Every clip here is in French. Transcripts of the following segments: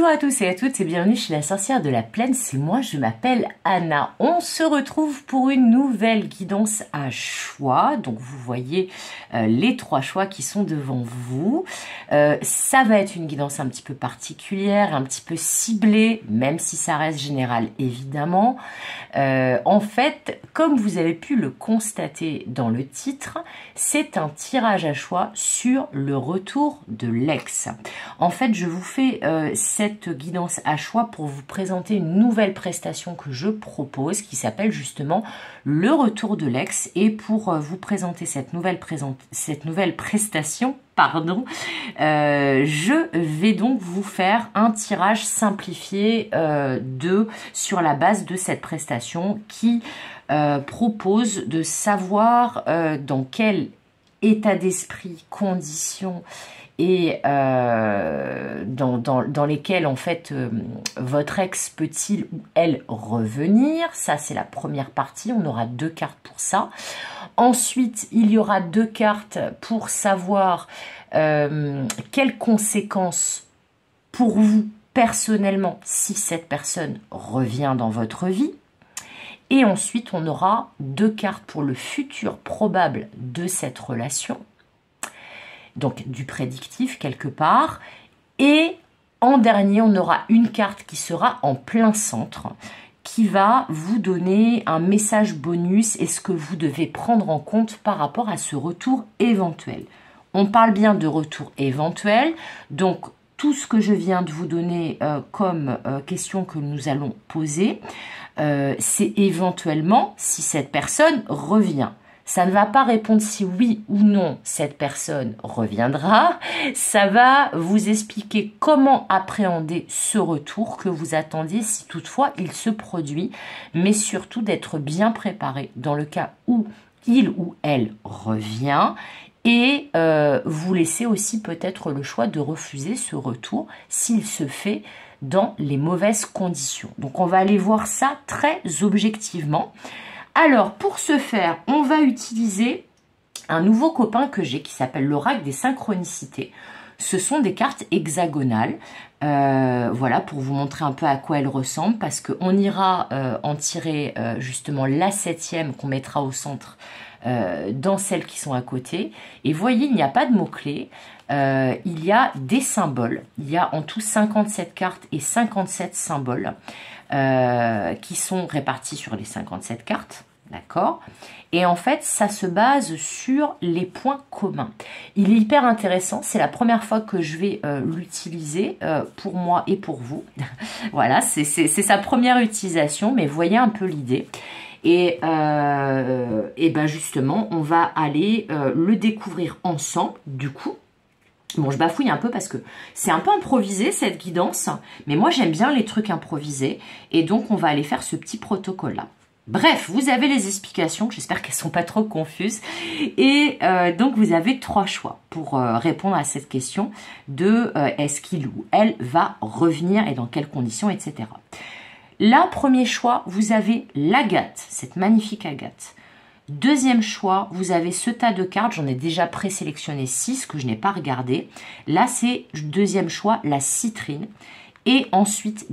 Bonjour à tous et à toutes et bienvenue chez la sorcière de la plaine, c'est moi, je m'appelle Anna. On se retrouve pour une nouvelle guidance à choix. Donc vous voyez les 3 choix qui sont devant vous. Ça va être une guidance un petit peu particulière, un petit peu ciblée, même si ça reste général évidemment. En fait, comme vous avez pu le constater dans le titre, c'est un tirage à choix sur le retour de l'ex. En fait, je vous fais cette guidance à choix pour vous présenter une nouvelle prestation que je propose qui s'appelle justement le retour de l'ex. Et pour vous présenter cette nouvelle prestation, je vais donc vous faire un tirage simplifié sur la base de cette prestation qui propose de savoir dans quel état d'esprit, conditions et dans lesquels en fait votre ex peut-il ou elle revenir. Ça c'est la première partie, on aura 2 cartes pour ça. Ensuite il y aura 2 cartes pour savoir quelles conséquences pour vous personnellement si cette personne revient dans votre vie. Et ensuite on aura 2 cartes pour le futur probable de cette relation. Donc du prédictif quelque part. Et en dernier, on aura une carte qui sera en plein centre, qui va vous donner un message bonus et ce que vous devez prendre en compte par rapport à ce retour éventuel. On parle bien de retour éventuel, donc tout ce que je viens de vous donner comme question que nous allons poser, c'est éventuellement si cette personne revient. Ça ne va pas répondre si oui ou non cette personne reviendra. Ça va vous expliquer comment appréhender ce retour que vous attendiez si toutefois il se produit. Mais surtout d'être bien préparé dans le cas où il ou elle revient. Et vous laissez aussi peut-être le choix de refuser ce retour s'il se fait dans les mauvaises conditions. Donc on va aller voir ça très objectivement. Alors, pour ce faire, on va utiliser un nouveau copain que j'ai qui s'appelle l'oracle des synchronicités. Ce sont des cartes hexagonales. Voilà, pour vous montrer un peu à quoi elles ressemblent, parce qu'on ira en tirer justement la 7e qu'on mettra au centre dans celles qui sont à côté. Et voyez, il n'y a pas de mots-clés. Il y a des symboles. Il y a en tout 57 cartes et 57 symboles qui sont répartis sur les 57 cartes. D'accord? Et en fait, ça se base sur les points communs. Il est hyper intéressant. C'est la première fois que je vais l'utiliser pour moi et pour vous. Voilà, c'est sa première utilisation, mais voyez un peu l'idée. Et ben justement, on va aller le découvrir ensemble, du coup. Bon, je bafouille un peu parce que c'est un peu improvisé cette guidance, mais moi j'aime bien les trucs improvisés. Et donc, on va aller faire ce petit protocole-là. Bref, vous avez les explications, j'espère qu'elles ne sont pas trop confuses. Et donc, vous avez 3 choix pour répondre à cette question de est-ce qu'il ou elle va revenir et dans quelles conditions, etc. Là, premier choix, vous avez l'agate, cette magnifique agate. Deuxième choix, vous avez ce tas de cartes, j'en ai déjà présélectionné 6 que je n'ai pas regardé. Là, c'est deuxième choix, la citrine. Et ensuite,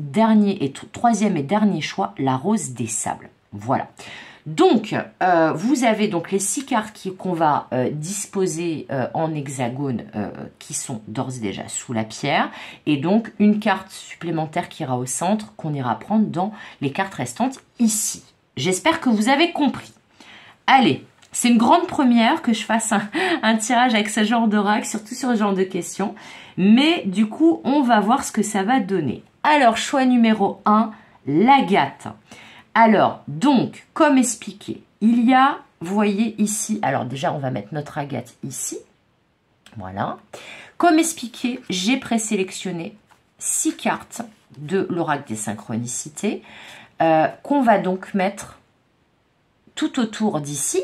troisième et dernier choix, la rose des sables. Voilà. Donc, vous avez donc les 6 cartes qu'on va disposer en hexagone qui sont d'ores et déjà sous la pierre. Et donc, une carte supplémentaire qui ira au centre qu'on ira prendre dans les cartes restantes ici. J'espère que vous avez compris. Allez, c'est une grande première que je fasse un tirage avec ce genre d'oracle, surtout sur ce genre de questions. Mais du coup, on va voir ce que ça va donner. Alors, choix numéro 1, l'agate. Alors, donc, comme expliqué, il y a, vous voyez ici, alors déjà, on va mettre notre agate ici. Voilà. Comme expliqué, j'ai présélectionné 6 cartes de l'oracle des synchronicités qu'on va donc mettre tout autour d'ici.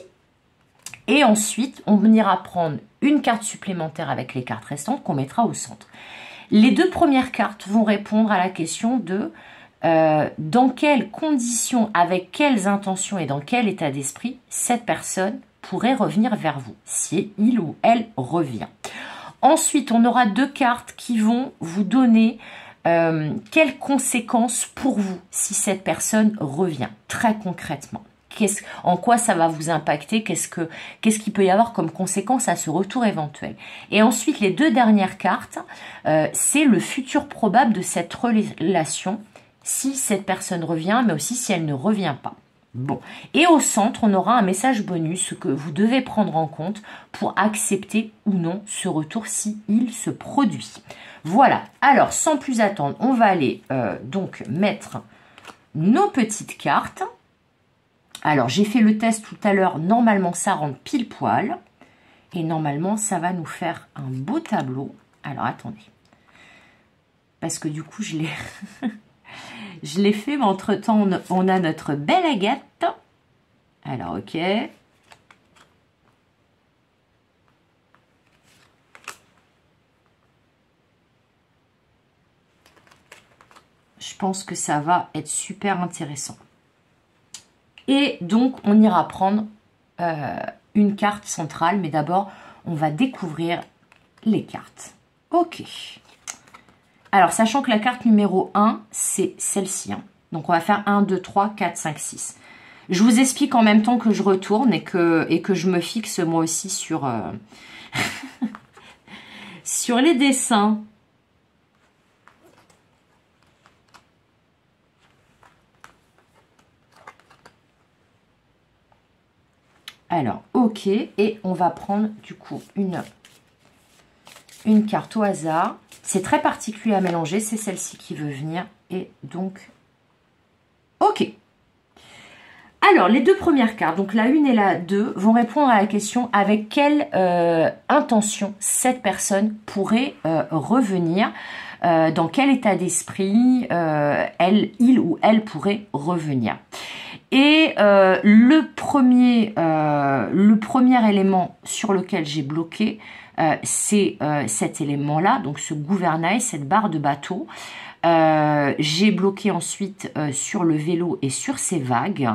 Et ensuite, on ira prendre une carte supplémentaire avec les cartes restantes qu'on mettra au centre. Les 2 premières cartes vont répondre à la question de dans quelles conditions, avec quelles intentions et dans quel état d'esprit cette personne pourrait revenir vers vous, si il ou elle revient. Ensuite, on aura 2 cartes qui vont vous donner quelles conséquences pour vous si cette personne revient, très concrètement? En quoi ça va vous impacter? Qu'est-ce qu'il peut y avoir comme conséquence à ce retour éventuel? Et ensuite, les deux dernières cartes, c'est le futur probable de cette relation, si cette personne revient, mais aussi si elle ne revient pas. Bon, et au centre, on aura un message bonus que vous devez prendre en compte pour accepter ou non ce retour si il se produit. Voilà, alors sans plus attendre, on va aller donc mettre nos petites cartes. Alors, j'ai fait le test tout à l'heure, normalement ça rentre pile poil. Et normalement, ça va nous faire un beau tableau. Alors, attendez. Parce que du coup, je l'ai... Je l'ai fait, mais entre-temps, on a notre belle Agathe. Alors, ok. Je pense que ça va être super intéressant. Et donc, on ira prendre une carte centrale. Mais d'abord, on va découvrir les cartes. Ok. Alors, sachant que la carte numéro 1, c'est celle-ci. Hein. Donc, on va faire 1, 2, 3, 4, 5, 6. Je vous explique en même temps que je retourne et que je me fixe moi aussi sur, sur les dessins. Alors, ok. Et on va prendre du coup une carte au hasard. C'est très particulier à mélanger, c'est celle-ci qui veut venir. Et donc, ok. Alors, les deux premières cartes, donc la 1 et la 2, vont répondre à la question avec quelle intention cette personne pourrait revenir, dans quel état d'esprit il ou elle pourrait revenir. Et le premier élément sur lequel j'ai bloqué, c'est cet élément-là, donc ce gouvernail, cette barre de bateau. J'ai bloqué ensuite sur le vélo et sur ces vagues.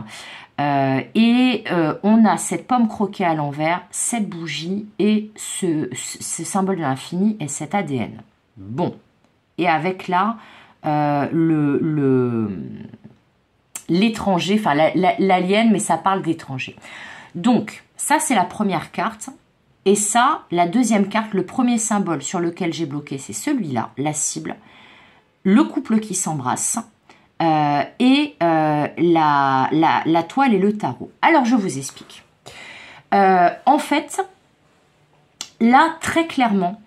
On a cette pomme croquée à l'envers, cette bougie et ce symbole de l'infini et cet ADN. Bon. Et avec là, l'étranger, enfin l'alien, mais ça parle d'étranger. Donc, ça c'est la première carte. Et ça, la deuxième carte, le premier symbole sur lequel j'ai bloqué, c'est celui-là, la cible, le couple qui s'embrasse la toile et le tarot. Alors, je vous explique. En fait, là, très clairement,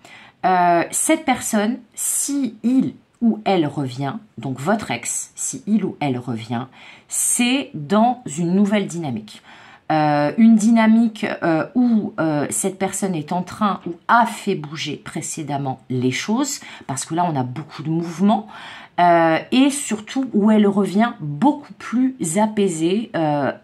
cette personne, si il ou elle revient, donc votre ex, si il ou elle revient, c'est dans une nouvelle dynamique. Une dynamique où cette personne est en train ou a fait bouger précédemment les choses, parce que là on a beaucoup de mouvements, et surtout où elle revient beaucoup plus apaisée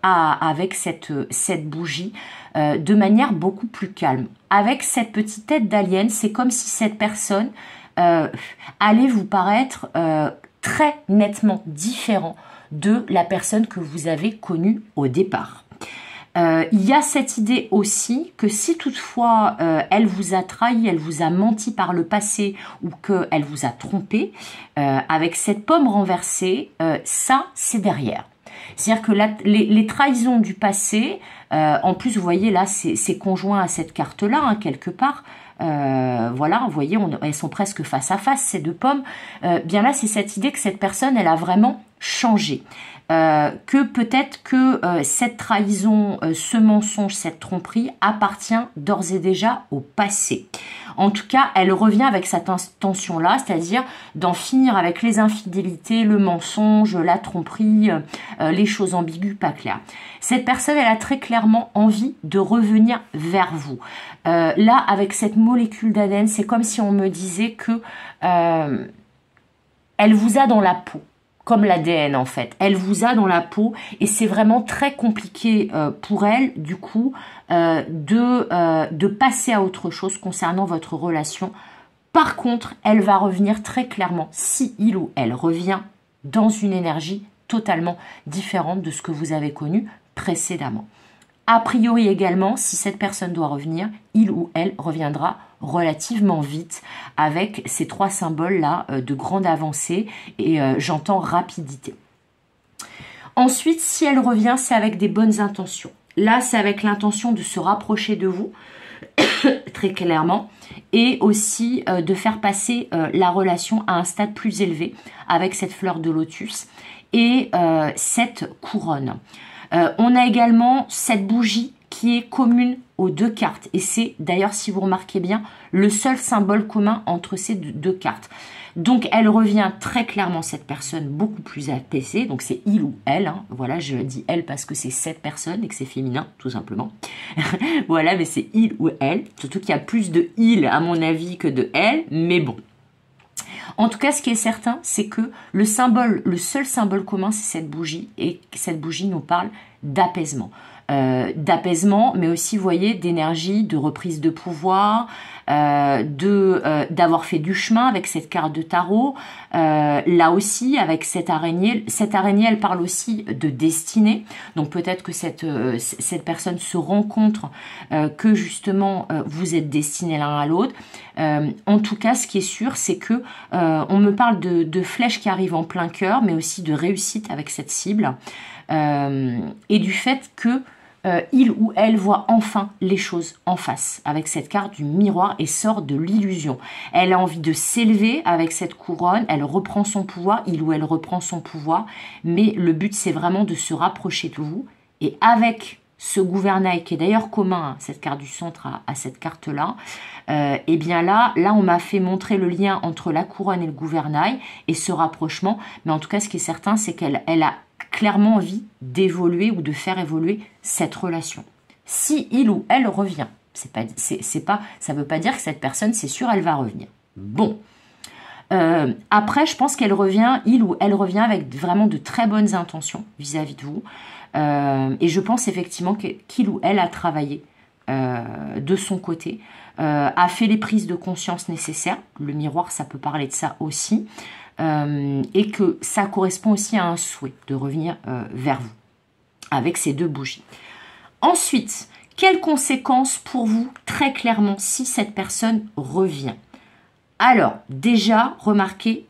avec cette bougie, de manière beaucoup plus calme. Avec cette petite tête d'alien, c'est comme si cette personne allait vous paraître très nettement différent de la personne que vous avez connue au départ. Il y a cette idée aussi que si toutefois elle vous a trahi, elle vous a menti par le passé ou qu'elle vous a trompé, avec cette pomme renversée, ça c'est derrière. C'est-à-dire que les trahisons du passé, en plus vous voyez là c'est conjoint à cette carte-là, hein, quelque part, voilà, vous voyez, elles sont presque face à face, ces deux pommes. Bien là, c'est cette idée que cette personne, elle a vraiment changé. Que peut-être que cette trahison, ce mensonge, cette tromperie appartient d'ores et déjà au passé. En tout cas, elle revient avec cette intention-là, c'est-à-dire d'en finir avec les infidélités, le mensonge, la tromperie, les choses ambiguës, pas claires. Cette personne, elle a très clairement envie de revenir vers vous. Là, avec cette molécule d'ADN, c'est comme si on me disait que elle vous a dans la peau. Comme l'ADN en fait. Elle vous a dans la peau et c'est vraiment très compliqué pour elle, du coup, de passer à autre chose concernant votre relation. Par contre, elle va revenir très clairement, si il ou elle revient, dans une énergie totalement différente de ce que vous avez connu précédemment. A priori également, si cette personne doit revenir, il ou elle reviendra relativement vite avec ces 3 symboles-là de grande avancée et j'entends rapidité. Ensuite, si elle revient, c'est avec des bonnes intentions. Là, c'est avec l'intention de se rapprocher de vous, très clairement, et aussi de faire passer la relation à un stade plus élevé avec cette fleur de lotus et cette couronne. On a également cette bougie qui est commune aux 2 cartes. Et c'est d'ailleurs, si vous remarquez bien, le seul symbole commun entre ces 2 cartes. Donc, elle revient très clairement, cette personne, beaucoup plus apaisée. Donc, c'est il ou elle. Hein. Voilà, je dis elle parce que c'est cette personne et que c'est féminin, tout simplement. Voilà, mais c'est il ou elle. Surtout qu'il y a plus de il, à mon avis, que de elle. Mais bon. En tout cas, ce qui est certain, c'est que le seul symbole commun, c'est cette bougie. Et cette bougie nous parle d'apaisement. Mais aussi, vous voyez, d'énergie, de reprise de pouvoir, d'avoir fait du chemin avec cette carte de tarot. Là aussi, avec cette araignée, elle parle aussi de destinée. Donc peut-être que cette personne se rend compte que justement vous êtes destinés l'un à l'autre. En tout cas, ce qui est sûr, c'est que on me parle de flèches qui arrivent en plein cœur, mais aussi de réussite avec cette cible et du fait que il ou elle voit enfin les choses en face avec cette carte du miroir et sort de l'illusion. Elle a envie de s'élever avec cette couronne, elle reprend son pouvoir, il ou elle reprend son pouvoir, mais le but c'est vraiment de se rapprocher de vous et avec ce gouvernail qui est d'ailleurs commun, hein, cette carte du centre à cette carte-là, et bien là on m'a fait montrer le lien entre la couronne et le gouvernail et ce rapprochement, mais en tout cas ce qui est certain c'est qu'elle a clairement envie d'évoluer ou de faire évoluer cette relation. Si il ou elle revient, ça veut pas dire que cette personne, c'est sûr, elle va revenir. Bon. Après, je pense qu'elle revient, il ou elle revient avec vraiment de très bonnes intentions vis-à-vis de vous. Et je pense effectivement qu'il ou elle a travaillé de son côté, a fait les prises de conscience nécessaires. Le miroir, ça peut parler de ça aussi. Et que ça correspond aussi à un souhait de revenir vers vous avec ces 2 bougies. Ensuite, quelles conséquences pour vous très clairement si cette personne revient? Alors, déjà, remarquez,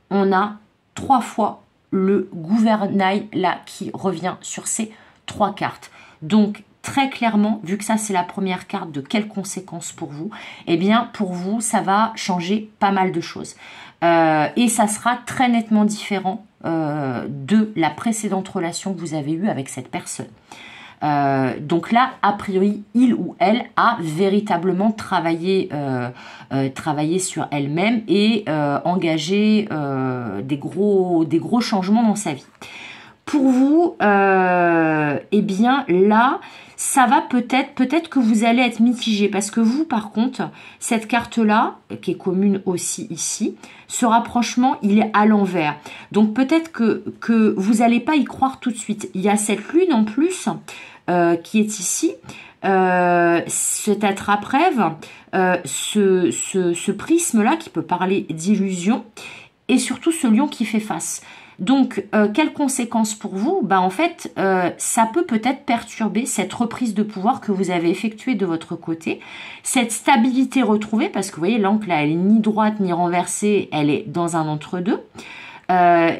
on a 3 fois le gouvernail là qui revient sur ces 3 cartes. Donc, très clairement, vu que ça c'est la première carte de quelles conséquences pour vous, eh bien pour vous ça va changer pas mal de choses. Et ça sera très nettement différent de la précédente relation que vous avez eue avec cette personne. Donc là, a priori, il ou elle a véritablement travaillé sur elle-même et engagé des gros changements dans sa vie. Pour vous, eh bien là, ça va peut-être que vous allez être mitigé parce que vous, par contre, cette carte-là, qui est commune aussi ici, ce rapprochement, il est à l'envers. Donc peut-être que vous n'allez pas y croire tout de suite. Il y a cette lune en plus qui est ici, cet attrape-rêve, ce prisme-là qui peut parler d'illusion et surtout ce lion qui fait face. Donc, quelles conséquences pour vous? Ben, en fait, ça peut peut-être perturber cette reprise de pouvoir que vous avez effectuée de votre côté, cette stabilité retrouvée, parce que vous voyez, l'encre là, elle est ni droite ni renversée, elle est dans un entre-deux,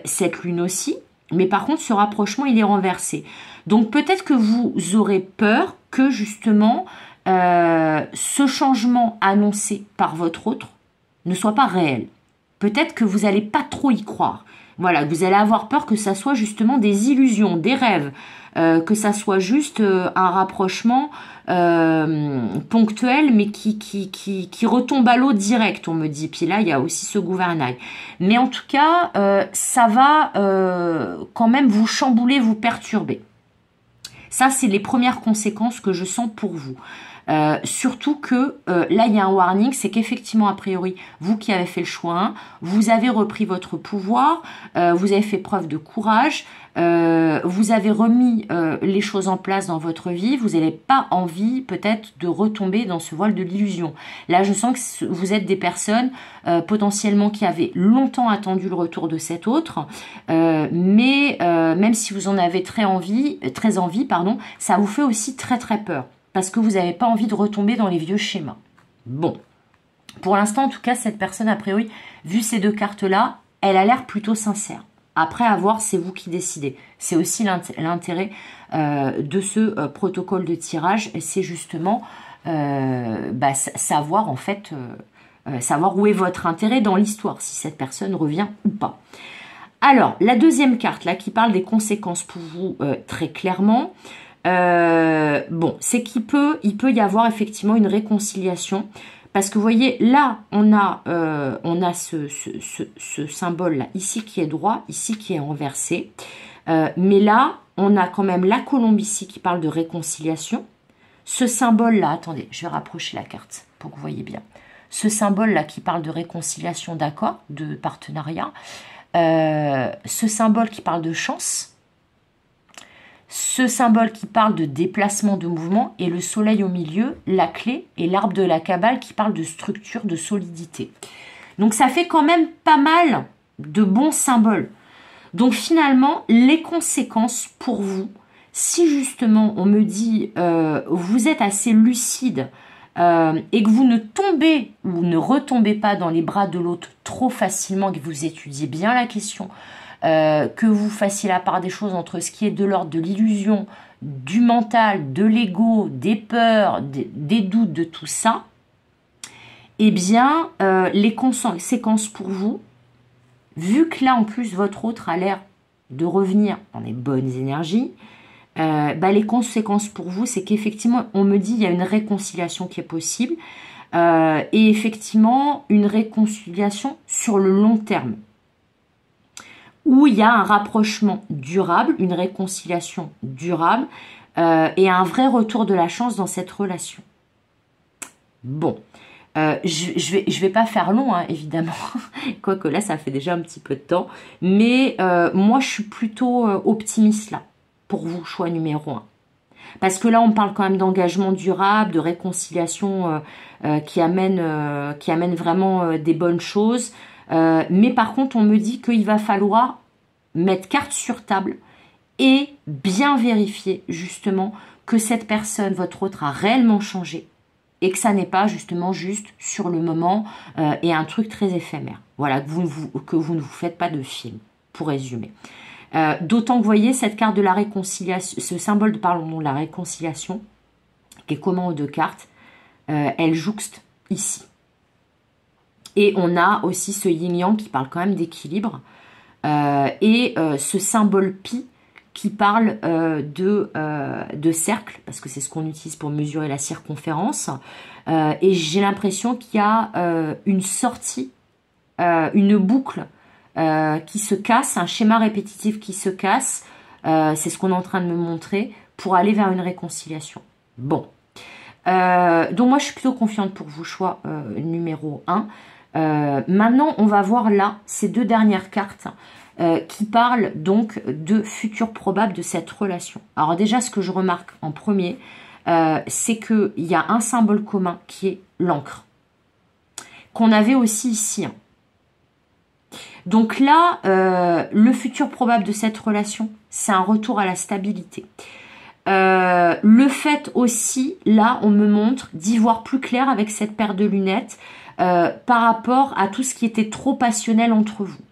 cette lune aussi, mais par contre, ce rapprochement, il est renversé. Donc, peut-être que vous aurez peur que, justement, ce changement annoncé par votre autre ne soit pas réel. Peut-être que vous n'allez pas trop y croire. Voilà, vous allez avoir peur que ça soit justement des illusions, des rêves, que ça soit juste un rapprochement ponctuel, mais qui retombe à l'eau direct, on me dit. Puis là, il y a aussi ce gouvernail. Mais en tout cas, ça va quand même vous chambouler, vous perturber. Ça, c'est les premières conséquences que je sens pour vous. Surtout que là, il y a un warning, c'est qu'effectivement, a priori, vous qui avez fait le choix 1, vous avez repris votre pouvoir, vous avez fait preuve de courage, vous avez remis les choses en place dans votre vie, vous n'avez pas envie peut-être de retomber dans ce voile de l'illusion. Là, je sens que vous êtes des personnes potentiellement qui avaient longtemps attendu le retour de cet autre, mais même si vous en avez très envie, pardon, ça vous fait aussi très très peur, parce que vous n'avez pas envie de retomber dans les vieux schémas. Bon, pour l'instant, en tout cas, cette personne, a priori, vu ces deux cartes-là, elle a l'air plutôt sincère. Après, à voir, c'est vous qui décidez. C'est aussi l'intérêt de ce protocole de tirage, c'est justement savoir, en fait, savoir où est votre intérêt dans l'histoire, si cette personne revient ou pas. Alors, la deuxième carte, là, qui parle des conséquences pour vous, très clairement, bon, c'est qu'il peut y avoir effectivement une réconciliation. Parce que vous voyez, là, on a ce symbole-là, ici qui est droit, ici qui est renversé. Mais là, on a quand même la colombe ici qui parle de réconciliation. Ce symbole-là, attendez, je vais rapprocher la carte pour que vous voyez bien. Ce symbole-là qui parle de réconciliation, d'accord, de partenariat. Ce symbole qui parle de chance. Ce symbole qui parle de déplacement, de mouvement, et le soleil au milieu, la clé, et l'arbre de la Kabbale qui parle de structure, de solidité. Donc ça fait quand même pas mal de bons symboles. Donc finalement, les conséquences pour vous, si justement on me dit vous êtes assez lucide et que vous ne tombez ou ne retombez pas dans les bras de l'autre trop facilement, que vous étudiez bien la question, que vous fassiez la part des choses entre ce qui est de l'ordre de l'illusion, du mental, de l'ego, des peurs, des doutes, de tout ça, eh bien, les conséquences pour vous, vu que là, en plus, votre autre a l'air de revenir dans les bonnes énergies, les conséquences pour vous, c'est qu'effectivement, on me dit il y a une réconciliation qui est possible, et effectivement, une réconciliation sur le long terme, où il y a un rapprochement durable, une réconciliation durable, et un vrai retour de la chance dans cette relation. Bon, je vais pas faire long, hein, évidemment, quoique là, ça fait déjà un petit peu de temps, mais moi, je suis plutôt optimiste là, pour vous, choix numéro 1. Parce que là, on parle quand même d'engagement durable, de réconciliation qui amène vraiment des bonnes choses. Mais par contre, on me dit qu'il va falloir mettre carte sur table et bien vérifier justement que cette personne, votre autre, a réellement changé et que ça n'est pas justement juste sur le moment et un truc très éphémère. Voilà, que vous ne vous faites pas de film, pour résumer. D'autant que vous voyez cette carte de la réconciliation, ce symbole de la réconciliation, qui est commun aux deux cartes, elle jouxte ici. Et on a aussi ce yin-yang qui parle quand même d'équilibre. Et ce symbole pi qui parle de cercle, parce que c'est ce qu'on utilise pour mesurer la circonférence. Et j'ai l'impression qu'il y a une sortie, une boucle qui se casse, un schéma répétitif qui se casse. C'est ce qu'on est en train de me montrer pour aller vers une réconciliation. Bon. Donc moi, je suis plutôt confiante pour vous, choix numéro 1. Maintenant, on va voir là ces deux dernières cartes qui parlent donc de futur probable de cette relation. Alors déjà, ce que je remarque en premier, c'est qu'il y a un symbole commun qui est l'encre, qu'on avait aussi ici. Donc là, le futur probable de cette relation, c'est un retour à la stabilité. Le fait aussi, là, on me montre d'y voir plus clair avec cette paire de lunettes, par rapport à tout ce qui était trop passionnel entre vous.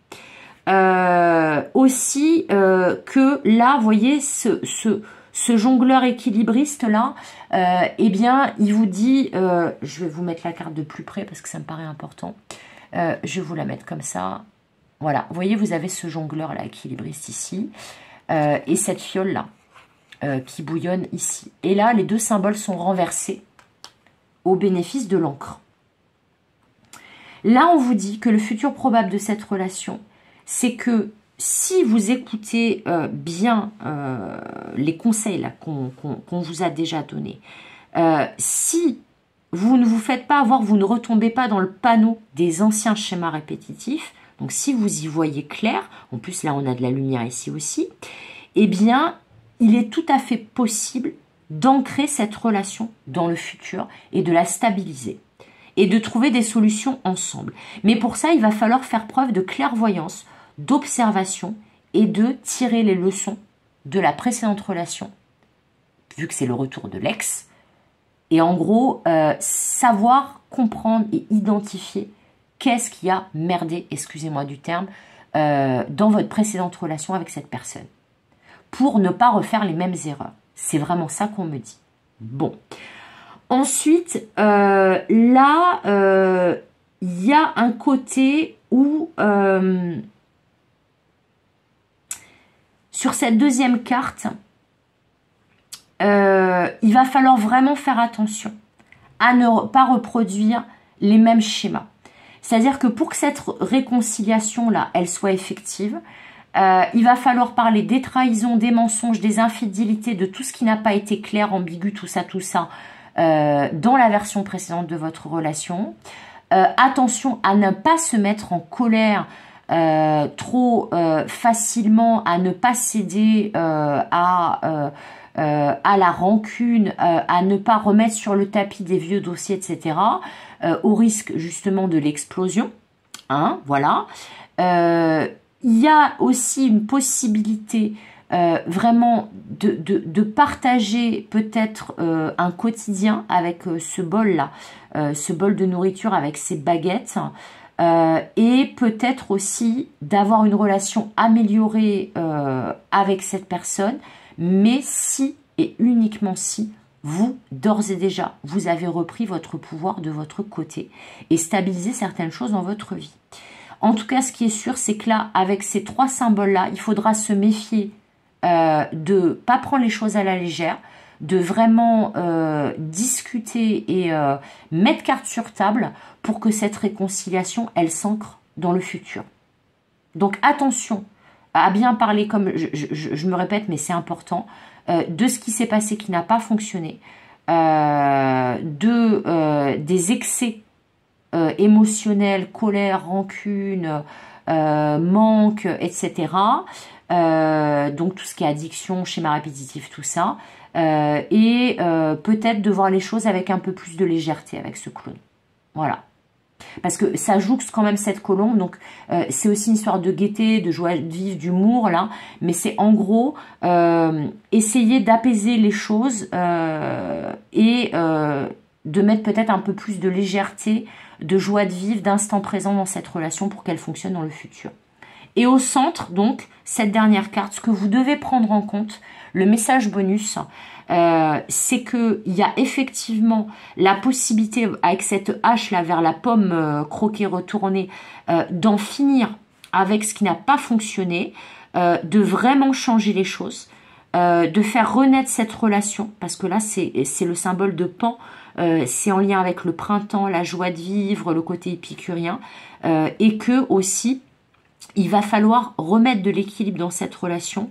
Aussi que là, vous voyez, ce jongleur équilibriste là, eh bien, il vous dit, je vais vous mettre la carte de plus près parce que ça me paraît important. Je vais vous la mettre comme ça. Voilà, vous voyez, vous avez ce jongleur là équilibriste ici, et cette fiole là qui bouillonne ici. Et là, les deux symboles sont renversés au bénéfice de l'encre. Là, on vous dit que le futur probable de cette relation, c'est que si vous écoutez bien les conseils qu'on vous a déjà donnés, Si vous ne vous faites pas avoir, vous ne retombez pas dans le panneau des anciens schémas répétitifs, donc si vous y voyez clair, en plus là on a de la lumière ici aussi, eh bien il est tout à fait possible d'ancrer cette relation dans le futur et de la stabiliser et de trouver des solutions ensemble. Mais pour ça, il va falloir faire preuve de clairvoyance, d'observation et de tirer les leçons de la précédente relation, vu que c'est le retour de l'ex, et en gros, savoir comprendre et identifier qu'est-ce qui a merdé, excusez-moi du terme, dans votre précédente relation avec cette personne, pour ne pas refaire les mêmes erreurs. C'est vraiment ça qu'on me dit. Bon. Ensuite, là, il y a un côté où, sur cette deuxième carte, il va falloir vraiment faire attention à ne pas reproduire les mêmes schémas. C'est-à-dire que pour que cette réconciliation-là, elle soit effective, il va falloir parler des trahisons, des mensonges, des infidélités, de tout ce qui n'a pas été clair, ambigu, tout ça, dans la version précédente de votre relation. Attention à ne pas se mettre en colère trop facilement, à ne pas céder à la rancune, à ne pas remettre sur le tapis des vieux dossiers, etc., au risque justement de l'explosion. Hein, voilà. Il y a aussi une possibilité vraiment de partager peut-être un quotidien avec ce bol-là, ce bol de nourriture avec ces baguettes, et peut-être aussi d'avoir une relation améliorée avec cette personne, mais si et uniquement si vous, d'ores et déjà, vous avez repris votre pouvoir de votre côté et stabilisé certaines choses dans votre vie. En tout cas, ce qui est sûr, c'est que là, avec ces trois symboles-là, il faudra se méfier de ne pas prendre les choses à la légère, de vraiment discuter et mettre carte sur table pour que cette réconciliation, elle s'ancre dans le futur. Donc attention à bien parler, comme je me répète, mais c'est important, de ce qui s'est passé qui n'a pas fonctionné, des excès émotionnels, colère, rancune, manque, etc. Donc tout ce qui est addiction, schéma répétitif, tout ça. Et peut-être de voir les choses avec un peu plus de légèreté avec ce clone. Voilà. Parce que ça jouxte quand même cette colombe, donc c'est aussi une histoire de gaieté, de joie de vivre, d'humour, là. Mais c'est en gros essayer d'apaiser les choses et de mettre peut-être un peu plus de légèreté, de joie de vivre, d'instant présent dans cette relation pour qu'elle fonctionne dans le futur. Et au centre, donc, cette dernière carte, ce que vous devez prendre en compte, le message bonus, c'est qu'il y a effectivement la possibilité, avec cette hache-là vers la pomme croquée, retournée, d'en finir avec ce qui n'a pas fonctionné, de vraiment changer les choses, de faire renaître cette relation, parce que là, c'est le symbole de Pan, c'est en lien avec le printemps, la joie de vivre, le côté épicurien, et que aussi, il va falloir remettre de l'équilibre dans cette relation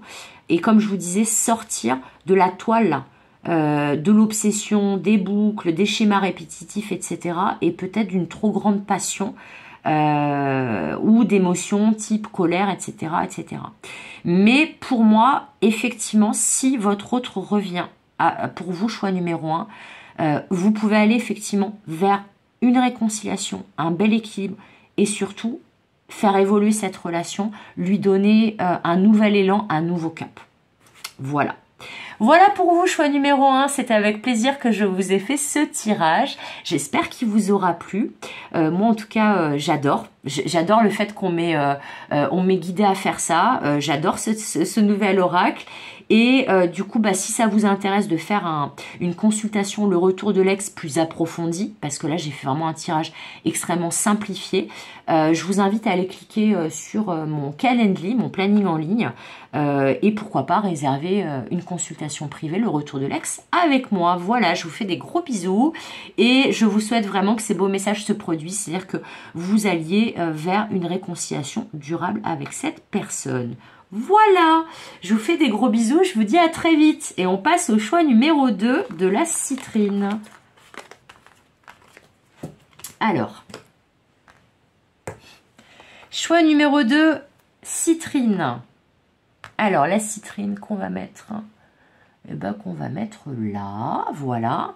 et comme je vous disais, sortir de la toile, de l'obsession, des boucles, des schémas répétitifs, etc. et peut-être d'une trop grande passion ou d'émotions type colère, etc., etc. Mais pour moi, effectivement, si votre autre revient pour vous, choix numéro 1, vous pouvez aller effectivement vers une réconciliation, un bel équilibre et surtout faire évoluer cette relation, lui donner un nouvel élan, un nouveau cap. Voilà. Voilà pour vous, choix numéro 1. C'est avec plaisir que je vous ai fait ce tirage. J'espère qu'il vous aura plu. Moi, en tout cas, j'adore. J'adore le fait qu'on m'ait guidé à faire ça. J'adore ce nouvel oracle. Et du coup, si ça vous intéresse de faire une consultation, le retour de l'ex plus approfondi, parce que là, j'ai fait vraiment un tirage extrêmement simplifié, je vous invite à aller cliquer sur mon Calendly, mon planning en ligne, et pourquoi pas réserver une consultation privée, le retour de l'ex, avec moi. Voilà, je vous fais des gros bisous et je vous souhaite vraiment que ces beaux messages se produisent, c'est-à-dire que vous alliez vers une réconciliation durable avec cette personne. Voilà, je vous fais des gros bisous, je vous dis à très vite. Et on passe au choix numéro 2 de la citrine. Alors, choix numéro 2, citrine. Alors, la citrine qu'on va mettre, eh ben, qu'on va mettre là, voilà.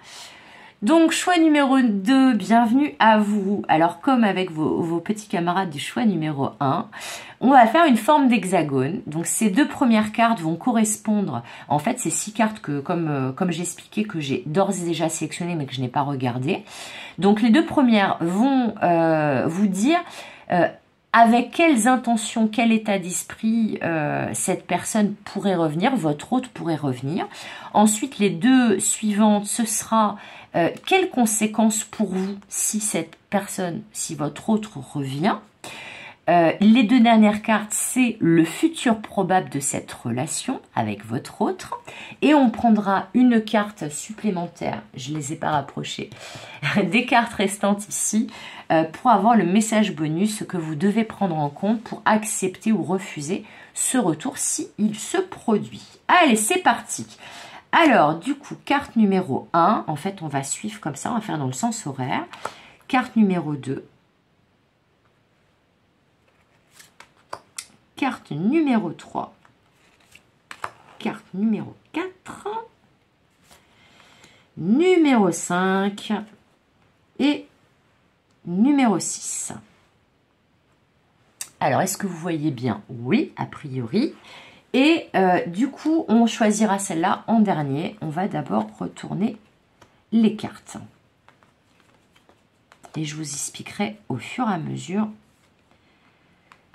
Donc, choix numéro 2, bienvenue à vous. Alors, comme avec vos petits camarades du choix numéro 1, on va faire une forme d'hexagone. Donc, ces 2 premières cartes vont correspondre, en fait, ces 6 cartes que, comme j'expliquais, que j'ai d'ores et déjà sélectionnées, mais que je n'ai pas regardées. Donc, les 2 premières vont vous dire avec quelles intentions, quel état d'esprit cette personne pourrait revenir, votre hôte pourrait revenir. Ensuite, les 2 suivantes, ce sera quelles conséquences pour vous si cette personne, si votre hôte revient. Les 2 dernières cartes, c'est le futur probable de cette relation avec votre autre. Et on prendra une carte supplémentaire, je ne les ai pas rapprochées, des cartes restantes ici, pour avoir le message bonus que vous devez prendre en compte pour accepter ou refuser ce retour si il se produit. Allez, c'est parti. Alors, du coup, carte numéro 1, en fait, on va suivre comme ça, on va faire dans le sens horaire. Carte numéro 2. Carte numéro 3. Carte numéro 4. Numéro 5. Et numéro 6. Alors, est-ce que vous voyez bien? Oui, a priori. Et du coup, on choisira celle-là en dernier. On va d'abord retourner les cartes. Et je vous expliquerai au fur et à mesure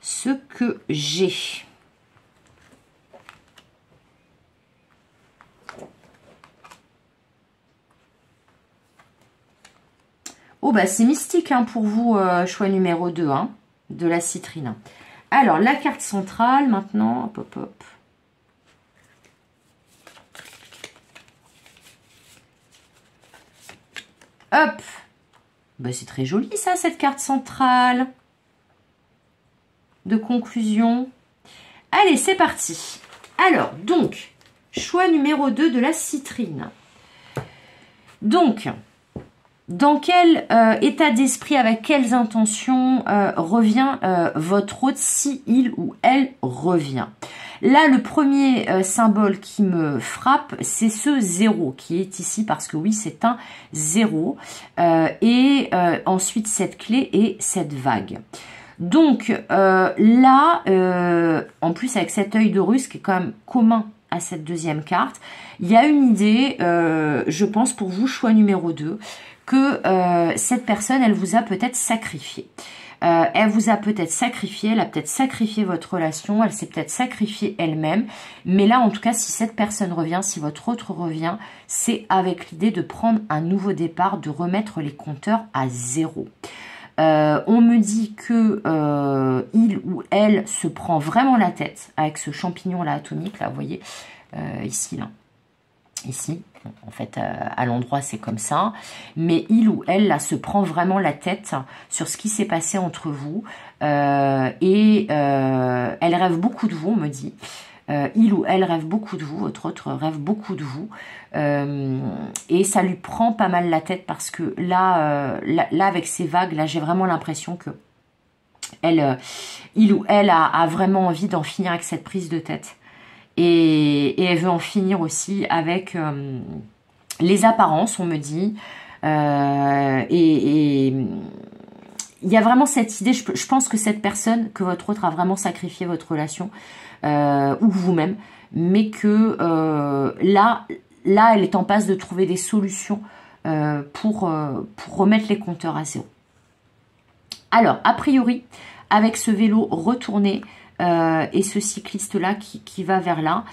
ce que j'ai. Oh, bah c'est mystique hein, pour vous, choix numéro 2, hein, de la citrine. Alors, la carte centrale, maintenant, hop, hop, hop. Hop. Ben, c'est très joli, ça, cette carte centrale. De conclusion. Allez, c'est parti. Alors, donc, choix numéro 2 de la citrine. Donc, dans quel état d'esprit, avec quelles intentions revient votre hôte si il ou elle revient? Là, le premier symbole qui me frappe, c'est ce 0 qui est ici parce que oui, c'est un 0. Et ensuite, cette clé et cette vague. Donc là, en plus avec cet œil de Russe qui est quand même commun à cette deuxième carte, il y a une idée, je pense pour vous, choix numéro 2, que cette personne, elle vous a peut-être sacrifié. Elle vous a peut-être sacrifié, elle a peut-être sacrifié votre relation, elle s'est peut-être sacrifiée elle-même. Mais là, en tout cas, si cette personne revient, si votre autre revient, c'est avec l'idée de prendre un nouveau départ, de remettre les compteurs à 0. On me dit que il ou elle se prend vraiment la tête avec ce champignon là atomique, là, vous voyez, ici, là. Ici, en fait, à l'endroit, c'est comme ça. Mais il ou elle, là, se prend vraiment la tête sur ce qui s'est passé entre vous. Et elle rêve beaucoup de vous, on me dit. Il ou elle rêve beaucoup de vous, votre autre rêve beaucoup de vous. Et ça lui prend pas mal la tête parce que là, là avec ces vagues, là, j'ai vraiment l'impression que il ou elle a vraiment envie d'en finir avec cette prise de tête. Et elle veut en finir aussi avec les apparences, on me dit. Et il y a vraiment cette idée, je pense que cette personne, que votre autre a vraiment sacrifié votre relation, ou vous-même, mais que là, elle est en passe de trouver des solutions pour remettre les compteurs à 0. Alors, a priori, avec ce vélo retourné, et ce cycliste-là qui va vers là,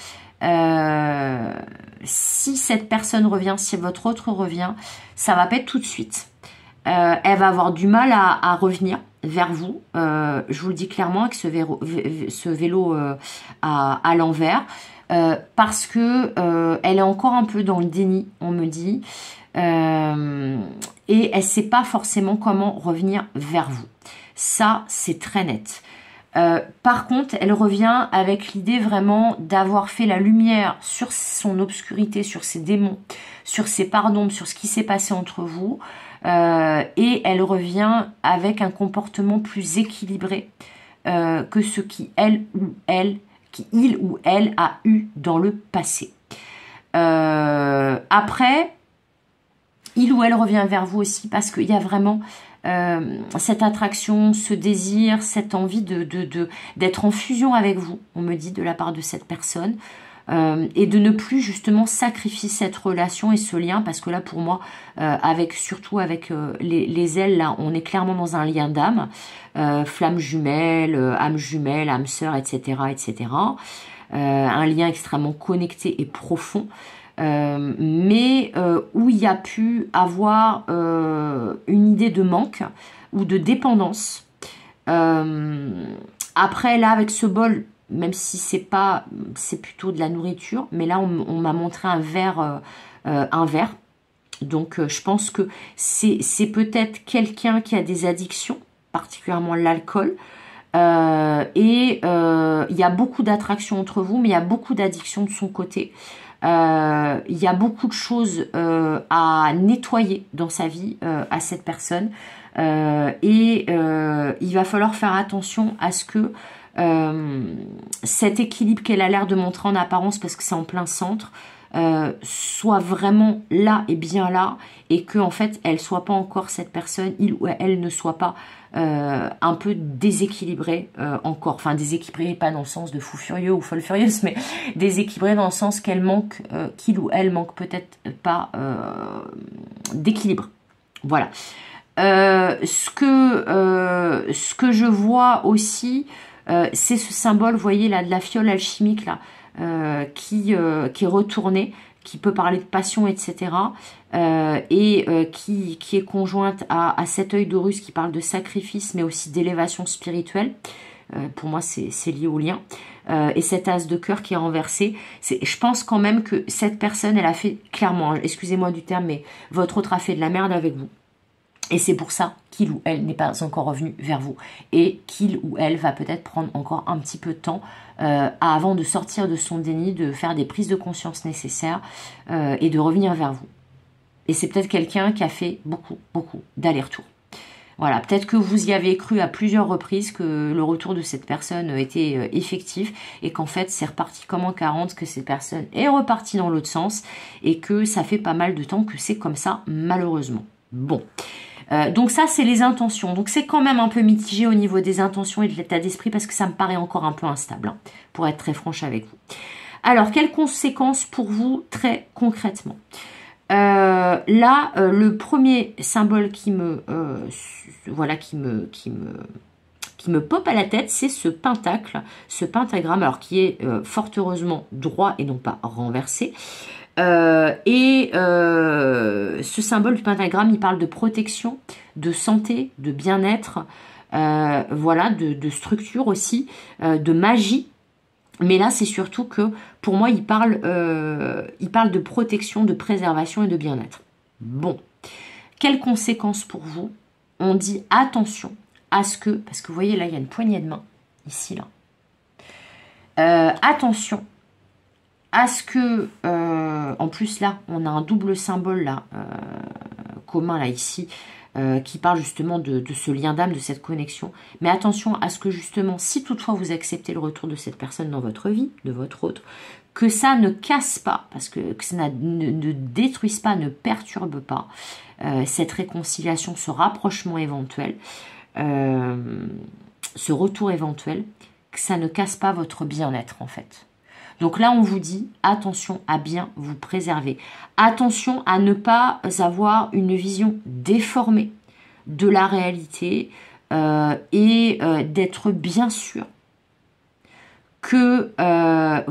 si cette personne revient, si votre autre revient, ça va pas être tout de suite. Elle va avoir du mal à revenir vers vous. Je vous le dis clairement avec ce vélo à l'envers. Parce que elle est encore un peu dans le déni, on me dit. Et elle ne sait pas forcément comment revenir vers vous. Ça, c'est très net. Par contre, elle revient avec l'idée vraiment d'avoir fait la lumière sur son obscurité, sur ses démons, sur ses parts d'ombre, sur ce qui s'est passé entre vous. Et elle revient avec un comportement plus équilibré que ce il ou elle a eu dans le passé. Après, il ou elle revient vers vous aussi parce qu'il y a vraiment cette attraction, ce désir, cette envie d'être en fusion avec vous, on me dit de la part de cette personne, et de ne plus justement sacrifier cette relation et ce lien, parce que là pour moi, surtout avec les ailes, là on est clairement dans un lien d'âme, flamme jumelle, âme sœur, etc. etc. Un lien extrêmement connecté et profond. Mais où il y a pu avoir une idée de manque ou de dépendance. Après, là, avec ce bol, même si c'est plutôt de la nourriture, mais là, on m'a montré un verre. Donc, je pense que c'est peut-être quelqu'un qui a des addictions, particulièrement l'alcool. Et il y a beaucoup d'attraction entre vous, mais il y a beaucoup d'addictions de son côté. Il y a beaucoup de choses à nettoyer dans sa vie à cette personne et il va falloir faire attention à ce que cet équilibre qu'elle a l'air de montrer en apparence, parce que c'est en plein centre, soit vraiment là et bien là, et que en fait elle soit pas encore cette personne, il ou elle ne soit pas un peu déséquilibrée encore, enfin déséquilibrée pas dans le sens de fou furieux ou folle furieuse, mais déséquilibrée dans le sens qu'elle manque, qu'il ou elle manque peut-être pas d'équilibre. Voilà. Ce que je vois aussi, c'est ce symbole, vous voyez là, de la fiole alchimique là, qui est retournée, qui peut parler de passion, etc. Qui est conjointe à cet œil d'Horus qui parle de sacrifice, mais aussi d'élévation spirituelle. Pour moi, c'est lié au lien. Et cet as de cœur qui est renversé. Je pense quand même que cette personne, elle a fait, clairement, excusez-moi du terme, mais votre autre a fait de la merde avec vous. Et c'est pour ça qu'il ou elle n'est pas encore revenu vers vous. Et qu'il ou elle va peut-être prendre encore un petit peu de temps avant de sortir de son déni, de faire des prises de conscience nécessaires et de revenir vers vous. Et c'est peut-être quelqu'un qui a fait beaucoup d'allers-retours. Voilà, peut-être que vous y avez cru à plusieurs reprises que le retour de cette personne était effectif et qu'en fait c'est reparti comme en 40, que cette personne est repartie dans l'autre sens et que ça fait pas mal de temps que c'est comme ça, malheureusement. Bon. Donc ça, c'est les intentions. Donc c'est quand même un peu mitigé au niveau des intentions et de l'état d'esprit parce que ça me paraît encore un peu instable, hein, pour être très franche avec vous. Alors, quelles conséquences pour vous très concrètement? Là, le premier symbole qui me pop à la tête, c'est ce pentacle, ce pentagramme, alors qui est fort heureusement droit et non pas renversé. Ce symbole du pentagramme, il parle de protection, de santé, de bien-être, voilà, de structure aussi, de magie. Mais là, c'est surtout que, pour moi, il parle de protection, de préservation et de bien-être. Bon, quelles conséquences pour vous? On dit attention à ce que, parce que vous voyez là, il y a une poignée de main, ici, là. Attention à ce que, en plus là, on a un double symbole là, commun là, ici, qui parle justement de ce lien d'âme, de cette connexion. Mais attention à ce que justement, si toutefois vous acceptez le retour de cette personne dans votre vie, de votre autre, que ça ne casse pas, parce que ça ne détruise pas, ne perturbe pas cette réconciliation, ce rapprochement éventuel, ce retour éventuel, que ça ne casse pas votre bien-être en fait. Donc là, on vous dit, attention à bien vous préserver. Attention à ne pas avoir une vision déformée de la réalité et d'être bien sûr que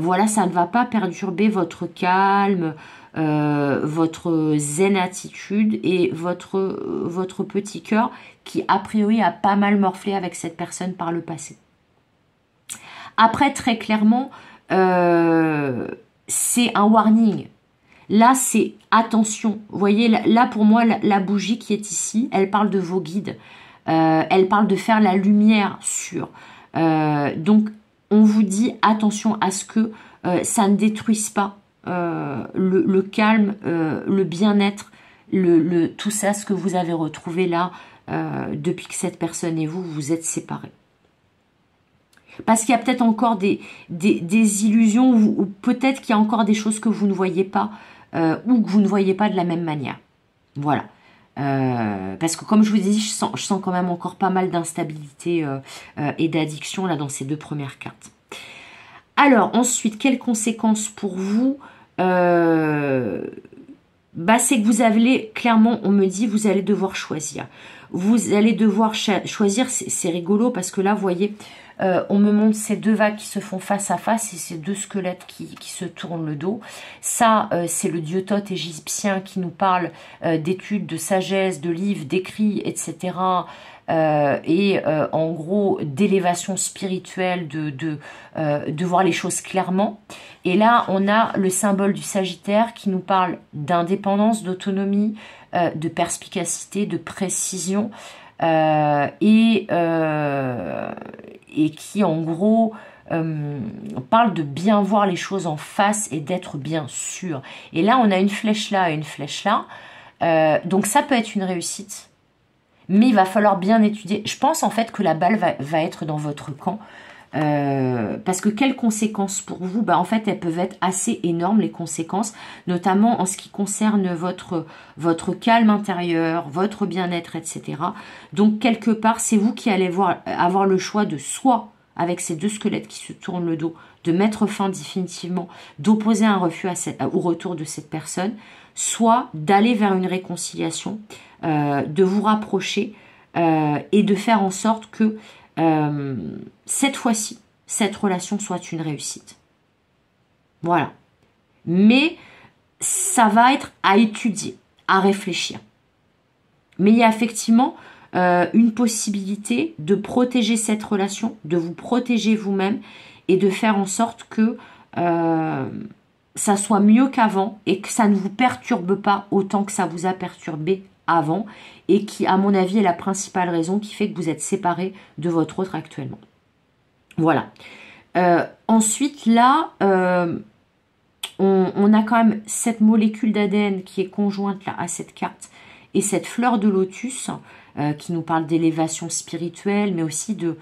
voilà, ça ne va pas perturber votre calme, votre zen attitude et votre petit cœur qui, a priori, a pas mal morflé avec cette personne par le passé. Après, très clairement, c'est un warning. Là, c'est attention. Vous voyez, là, pour moi, la bougie qui est ici, elle parle de vos guides. Elle parle de faire la lumière sur Donc, on vous dit attention à ce que ça ne détruise pas le calme, le bien-être, tout ça, ce que vous avez retrouvé là depuis que cette personne et vous vous êtes séparés. Parce qu'il y a peut-être encore des illusions ou peut-être qu'il y a encore des choses que vous ne voyez pas ou que vous ne voyez pas de la même manière. Voilà. Parce que comme je vous ai dit, je sens quand même encore pas mal d'instabilité et d'addiction là dans ces deux premières cartes. Alors ensuite, quelles conséquences pour vous? C'est que vous allez, clairement, on me dit, vous allez devoir choisir. Vous allez devoir choisir, c'est rigolo parce que là, vous voyez, on me montre ces deux vagues qui se font face à face et ces deux squelettes qui se tournent le dos. Ça, c'est le dieu Thoth égyptien qui nous parle d'études, de sagesse, de livres, d'écrits, etc. En gros, d'élévation spirituelle, de voir les choses clairement. Et là, on a le symbole du Sagittaire qui nous parle d'indépendance, d'autonomie, de perspicacité, de précision, et qui, en gros, parle de bien voir les choses en face et d'être bien sûr. Et là, on a une flèche là et une flèche là. Donc, ça peut être une réussite. Mais il va falloir bien étudier. Je pense en fait que la balle va être dans votre camp. Parce que quelles conséquences pour vous? En fait, elles peuvent être assez énormes, les conséquences, notamment en ce qui concerne votre calme intérieur, votre bien-être, etc. Donc, quelque part, c'est vous qui allez avoir le choix de soit, avec ces deux squelettes qui se tournent le dos, de mettre fin définitivement, d'opposer un refus au retour de cette personne, soit d'aller vers une réconciliation, de vous rapprocher et de faire en sorte que cette fois-ci, cette relation soit une réussite. Voilà. Mais ça va être à étudier, à réfléchir. Mais il y a effectivement une possibilité de protéger cette relation, de vous protéger vous-même et de faire en sorte que ça soit mieux qu'avant et que ça ne vous perturbe pas autant que ça vous a perturbé avant et qui, à mon avis, est la principale raison qui fait que vous êtes séparés de votre autre actuellement. Voilà. Ensuite, là, on a quand même cette molécule d'ADN qui est conjointe là, à cette carte et cette fleur de lotus qui nous parle d'élévation spirituelle, mais aussi de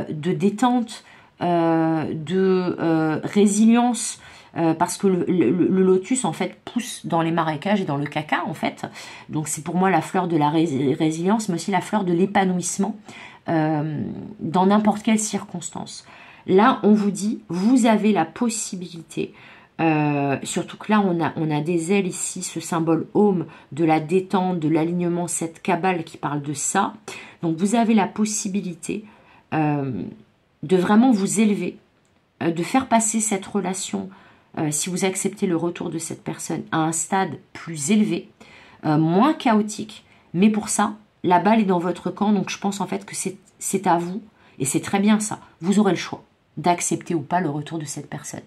détente, de résilience, parce que le lotus en fait pousse dans les marécages et dans le caca en fait, donc c'est pour moi la fleur de la résilience, mais aussi la fleur de l'épanouissement dans n'importe quelle circonstance. Là on vous dit, vous avez la possibilité, surtout que là on a des ailes ici, ce symbole Om, de la détente, de l'alignement, cette cabale qui parle de ça, donc vous avez la possibilité de vraiment vous élever, de faire passer cette relation, si vous acceptez le retour de cette personne, à un stade plus élevé, moins chaotique. Mais pour ça, la balle est dans votre camp, donc je pense en fait que c'est à vous, et c'est très bien ça. Vous aurez le choix d'accepter ou pas le retour de cette personne.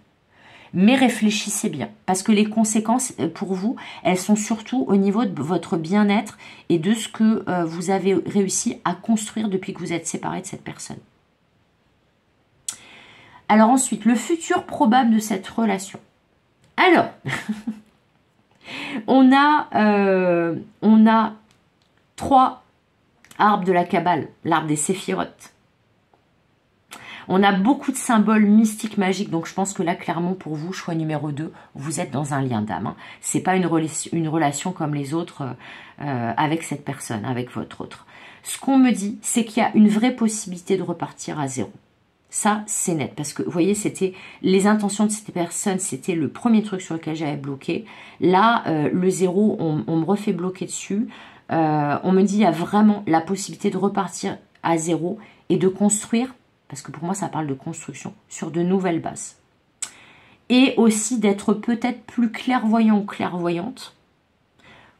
Mais réfléchissez bien, parce que les conséquences pour vous, elles sont surtout au niveau de votre bien-être et de ce que vous avez réussi à construire depuis que vous êtes séparés de cette personne. Alors ensuite, le futur probable de cette relation. Alors, on a 3 arbres de la Kabbale, l'arbre des séphirotes. On a beaucoup de symboles mystiques, magiques, donc je pense que là, clairement, pour vous, choix numéro 2, vous êtes dans un lien d'âme. Hein. Ce n'est pas une relation comme les autres avec cette personne, avec votre autre. Ce qu'on me dit, c'est qu'il y a une vraie possibilité de repartir à zéro. Ça, c'est net, parce que, vous voyez, c'était les intentions de cette personne, c'était le premier truc sur lequel j'avais bloqué. Là, le zéro, on me refait bloquer dessus. On me dit, il y a vraiment la possibilité de repartir à zéro et de construire, parce que pour moi, ça parle de construction, sur de nouvelles bases. Et aussi d'être peut-être plus clairvoyant ou clairvoyante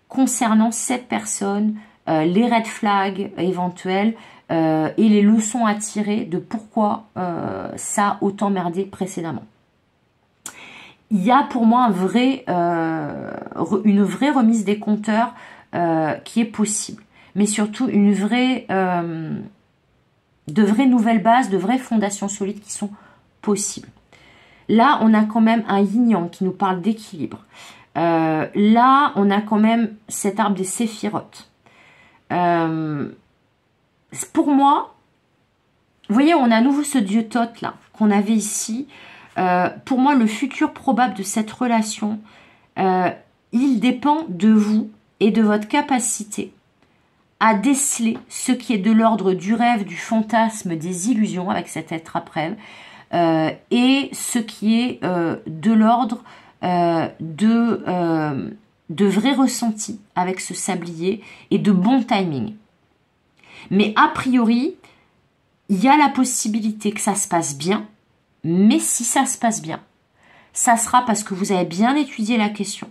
concernant cette personne, les red flags éventuels, et les leçons à tirer de pourquoi ça a autant merdé précédemment. Il y a pour moi une vraie remise des compteurs qui est possible, mais surtout une vraie De vraies nouvelles bases, de vraies fondations solides qui sont possibles. Là, on a quand même un yin-yang qui nous parle d'équilibre. Là, on a quand même cet arbre des séphirotes. Pour moi, vous voyez, on a à nouveau ce dieu Thoth là, qu'on avait ici. Pour moi, le futur probable de cette relation, il dépend de vous et de votre capacité à déceler ce qui est de l'ordre du rêve, du fantasme, des illusions avec cet être après, et ce qui est de l'ordre de vrais ressentis avec ce sablier et de bon timing. Mais a priori, il y a la possibilité que ça se passe bien, mais si ça se passe bien, ça sera parce que vous avez bien étudié la question.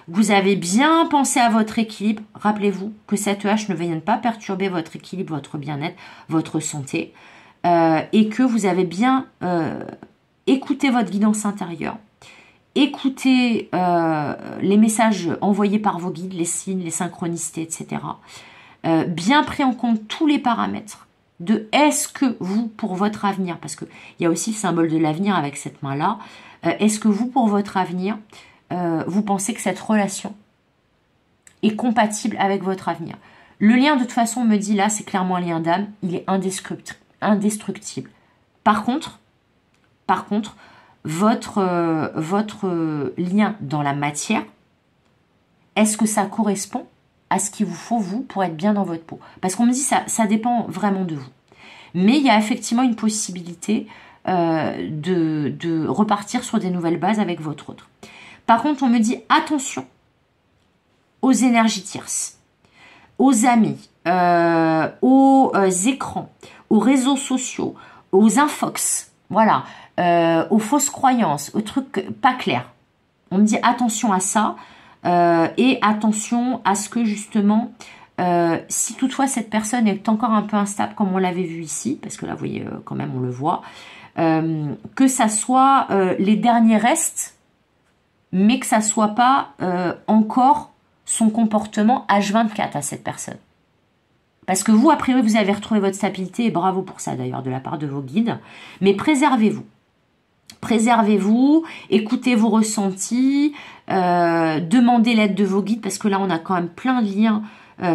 Vous avez bien pensé à votre équilibre. Rappelez-vous que cette EH ne vienne pas perturber votre équilibre, votre bien-être, votre santé. Et que vous avez bien écouté votre guidance intérieure. Écoutez les messages envoyés par vos guides, les signes, les synchronicités, etc. Bien pris en compte tous les paramètres de est-ce que vous, pour votre avenir, parce qu'il y a aussi le symbole de l'avenir avec cette main-là, est-ce que vous, pour votre avenir, vous pensez que cette relation est compatible avec votre avenir? Le lien, de toute façon, me dit là, c'est clairement un lien d'âme, il est indestructible. Par contre, votre lien dans la matière, est-ce que ça correspond à ce qu'il vous faut, vous, pour être bien dans votre peau? Parce qu'on me dit ça dépend vraiment de vous. Mais il y a effectivement une possibilité de repartir sur des nouvelles bases avec votre autre. Par contre, on me dit attention aux énergies tierces, aux amis, aux écrans, aux réseaux sociaux, aux infox, voilà, aux fausses croyances, aux trucs pas clairs. On me dit attention à ça et attention à ce que justement, si toutefois cette personne est encore un peu instable comme on l'avait vu ici, parce que là vous voyez quand même on le voit, que ça soit les derniers restes, mais que ça soit pas encore son comportement H24 à cette personne. Parce que vous, a priori, vous avez retrouvé votre stabilité, et bravo pour ça d'ailleurs de la part de vos guides, mais préservez-vous. Préservez-vous, écoutez vos ressentis, demandez l'aide de vos guides, parce que là, on a quand même plein de liens,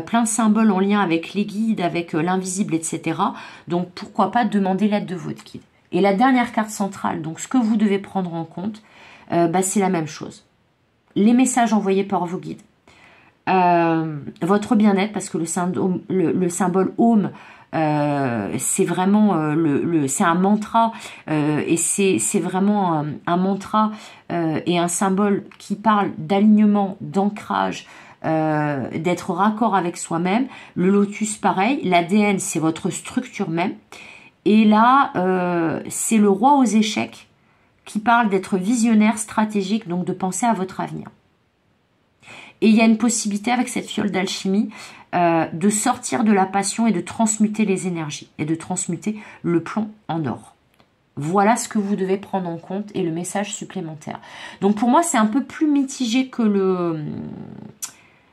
plein de symboles en lien avec les guides, avec l'invisible, etc. Donc, pourquoi pas demander l'aide de votre guide. Et la dernière carte centrale, donc ce que vous devez prendre en compte, c'est la même chose. Les messages envoyés par vos guides, votre bien-être, parce que le symbole Om, c'est vraiment c'est un mantra et c'est vraiment un mantra et un symbole qui parle d'alignement, d'ancrage, d'être raccord avec soi-même. Le lotus pareil, l'ADN c'est votre structure même, et là c'est le roi aux échecs qui parle d'être visionnaire, stratégique, donc de penser à votre avenir. Et il y a une possibilité avec cette fiole d'alchimie de sortir de la passion et de transmuter les énergies et de transmuter le plomb en or. Voilà ce que vous devez prendre en compte et le message supplémentaire. Donc pour moi, c'est un peu plus mitigé que le...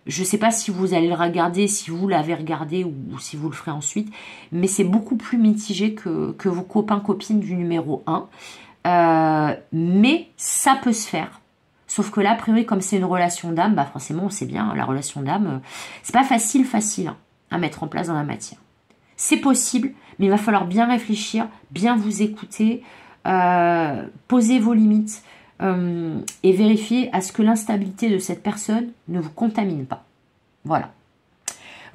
Je ne sais pas si vous allez le regarder, si vous l'avez regardé ou si vous le ferez ensuite, mais c'est beaucoup plus mitigé que vos copains-copines du numéro 1. Mais ça peut se faire. Sauf que là, a priori, comme c'est une relation d'âme, bah forcément, on sait bien, la relation d'âme, c'est pas facile à mettre en place dans la matière. C'est possible, mais il va falloir bien réfléchir, bien vous écouter, poser vos limites et vérifier à ce que l'instabilité de cette personne ne vous contamine pas. Voilà.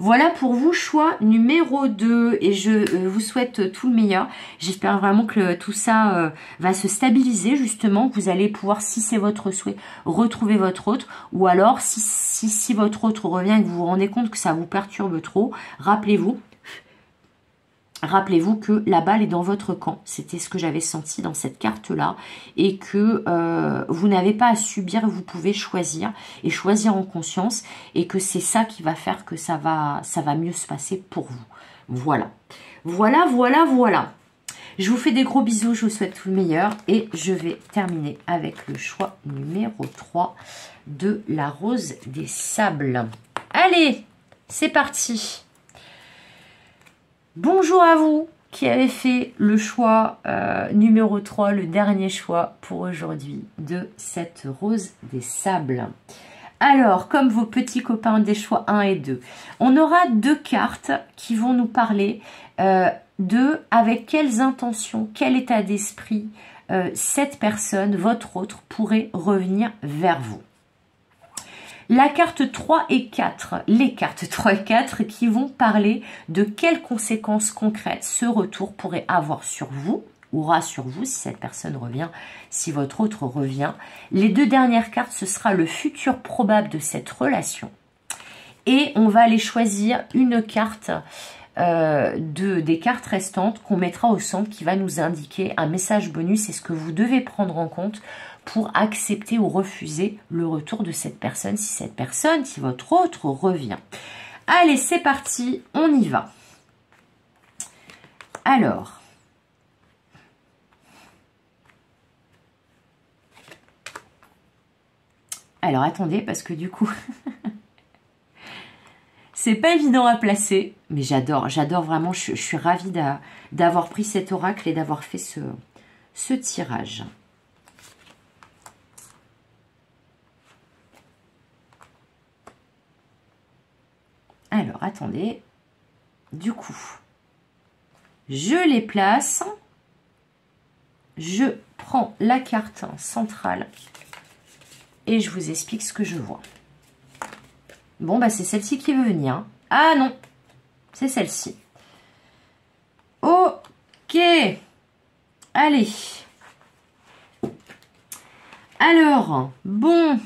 Voilà pour vous, choix numéro 2, et je vous souhaite tout le meilleur. J'espère vraiment que tout ça va se stabiliser, justement, que vous allez pouvoir, si c'est votre souhait, retrouver votre autre, ou alors, si votre autre revient et que vous vous rendez compte que ça vous perturbe trop, rappelez-vous que la balle est dans votre camp. C'était ce que j'avais senti dans cette carte-là. Et que vous n'avez pas à subir, vous pouvez choisir. Et choisir en conscience. Et que c'est ça qui va faire que ça va mieux se passer pour vous. Voilà. Voilà, voilà, voilà. Je vous fais des gros bisous. Je vous souhaite tout le meilleur. Et je vais terminer avec le choix numéro 3 de la rose des sables. Allez, c'est parti. Bonjour à vous, qui avait fait le choix numéro 3, le dernier choix pour aujourd'hui de cette rose des sables. Alors, comme vos petits copains des choix 1 et 2, on aura 2 cartes qui vont nous parler de avec quelles intentions, quel état d'esprit cette personne, votre autre, pourrait revenir vers vous. La carte 3 et 4, les cartes 3 et 4 qui vont parler de quelles conséquences concrètes ce retour pourrait avoir sur vous, aura sur vous si cette personne revient, si votre autre revient. Les 2 dernières cartes, ce sera le futur probable de cette relation. Et on va aller choisir une carte des cartes restantes qu'on mettra au centre qui va nous indiquer un message bonus et ce que vous devez prendre en compte pour accepter ou refuser le retour de cette personne, si votre autre revient. Allez, c'est parti, on y va. Alors, attendez, parce que du coup, c'est pas évident à placer, mais j'adore vraiment, je suis ravie d'avoir pris cet oracle et d'avoir fait ce tirage. Alors, attendez. Du coup, je les place. Je prends la carte centrale et je vous explique ce que je vois. Bon, bah c'est celle-ci qui veut venir. Ah non, c'est celle-ci. Ok. Allez. Alors, bon.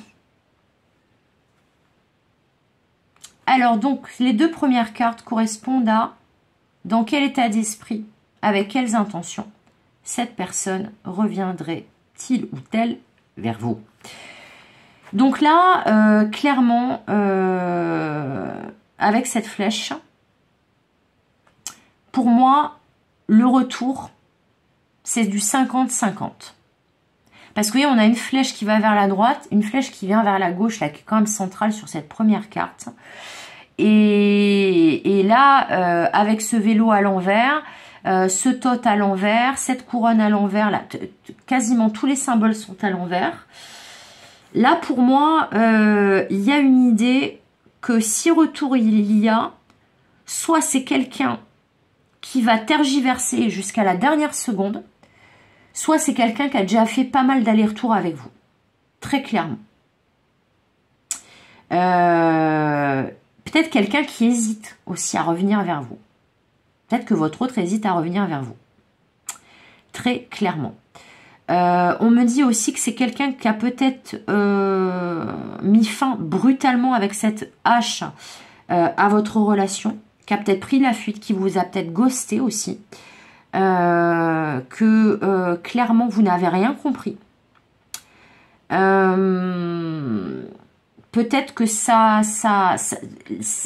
Alors, donc, les 2 premières cartes correspondent à dans quel état d'esprit, avec quelles intentions, cette personne reviendrait-il ou elle vers vous. Donc là, clairement, avec cette flèche, pour moi, le retour, c'est du 50-50. Parce que vous voyez, on a une flèche qui va vers la droite, une flèche qui vient vers la gauche, là, qui est quand même centrale sur cette première carte. Et là, avec ce vélo à l'envers, ce tote à l'envers, cette couronne à l'envers, là, quasiment tous les symboles sont à l'envers. Là, pour moi, il y a une idée que si retour il y a, soit c'est quelqu'un qui va tergiverser jusqu'à la dernière seconde, soit c'est quelqu'un qui a déjà fait pas mal d'allers-retours avec vous. Très clairement. Peut-être quelqu'un qui hésite aussi à revenir vers vous. Peut-être que votre autre hésite à revenir vers vous. Très clairement. On me dit aussi que c'est quelqu'un qui a peut-être mis fin brutalement avec cette hache à votre relation, qui a peut-être pris la fuite, qui vous a peut-être ghosté aussi, que clairement vous n'avez rien compris. Peut-être que ça,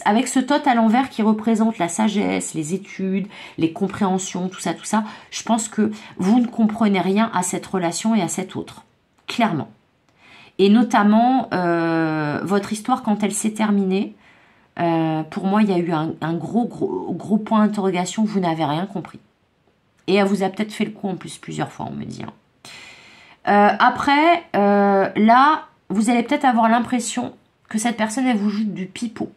avec ce tote à l'envers qui représente la sagesse, les études, les compréhensions, tout ça, je pense que vous ne comprenez rien à cette relation et à cet autre, clairement. Et notamment, votre histoire, quand elle s'est terminée, pour moi, il y a eu un gros point d'interrogation, vous n'avez rien compris. Et elle vous a peut-être fait le coup en plus plusieurs fois, on me dit. Après, là, vous allez peut-être avoir l'impression que cette personne, elle vous joue du pipeau.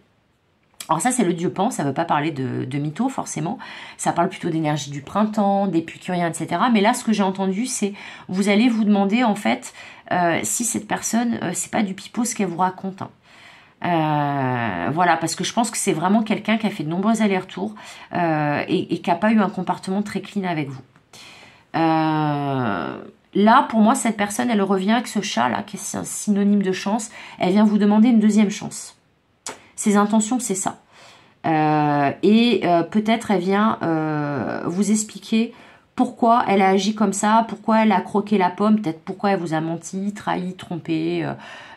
Alors ça, c'est le dieu Pan, ça ne veut pas parler de mytho, forcément. Ça parle plutôt d'énergie du printemps, d'épicurien, etc. Mais là, ce que j'ai entendu, c'est vous allez vous demander, en fait, si cette personne, c'est pas du pipeau ce qu'elle vous raconte. Voilà, parce que je pense que c'est vraiment quelqu'un qui a fait de nombreux allers-retours et qui n'a pas eu un comportement très clean avec vous. Là, pour moi, cette personne, elle revient avec ce chat-là, qui est un synonyme de chance. Elle vient vous demander une deuxième chance. Ses intentions, c'est ça. Peut-être elle vient vous expliquer pourquoi elle a agi comme ça, pourquoi elle a croqué la pomme, peut-être pourquoi elle vous a menti, trahi, trompé,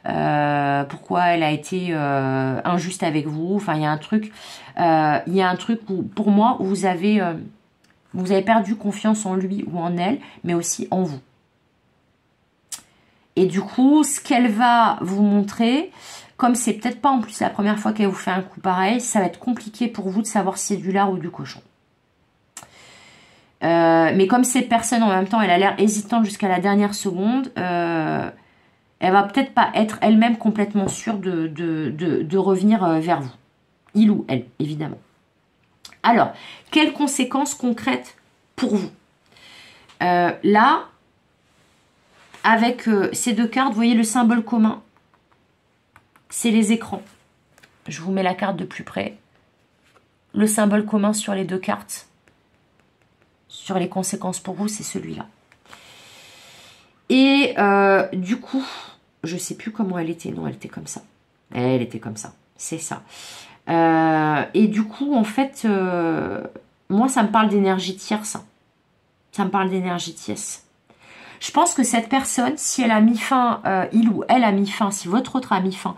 pourquoi elle a été injuste avec vous. Enfin, il y a un truc où, pour moi, où vous avez perdu confiance en lui ou en elle, mais aussi en vous. Et du coup, ce qu'elle va vous montrer, comme c'est peut-être pas en plus la première fois qu'elle vous fait un coup pareil, ça va être compliqué pour vous de savoir si c'est du lard ou du cochon. Mais comme cette personne, en même temps, elle a l'air hésitante jusqu'à la dernière seconde, elle va peut-être pas être elle-même complètement sûre de revenir vers vous. Il ou elle, évidemment. Alors, quelles conséquences concrètes pour vous? Là, avec ces deux cartes, vous voyez le symbole commun, c'est les écrans. Je vous mets la carte de plus près. Le symbole commun sur les deux cartes, sur les conséquences pour vous, c'est celui-là. Et du coup, je ne sais plus comment elle était. Non, elle était comme ça. Elle était comme ça. C'est ça. Et du coup, en fait, moi, ça me parle d'énergie tierce. Ça me parle d'énergie tierce. Je pense que cette personne, si elle a mis fin, il ou elle a mis fin, si votre autre a mis fin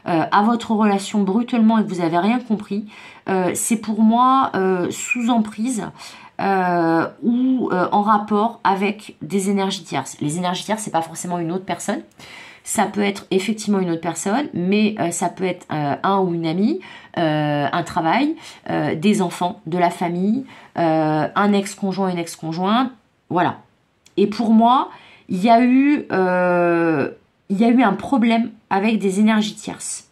à votre relation brutalement et que vous n'avez rien compris, c'est pour moi sous emprise ou en rapport avec des énergies tierces. Les énergies tierces, c'est pas forcément une autre personne. Ça peut être effectivement une autre personne, mais ça peut être un ou une amie, un travail, des enfants, de la famille, un ex-conjoint, une ex-conjointe, voilà. Et pour moi, il y a eu un problème avec des énergies tierces.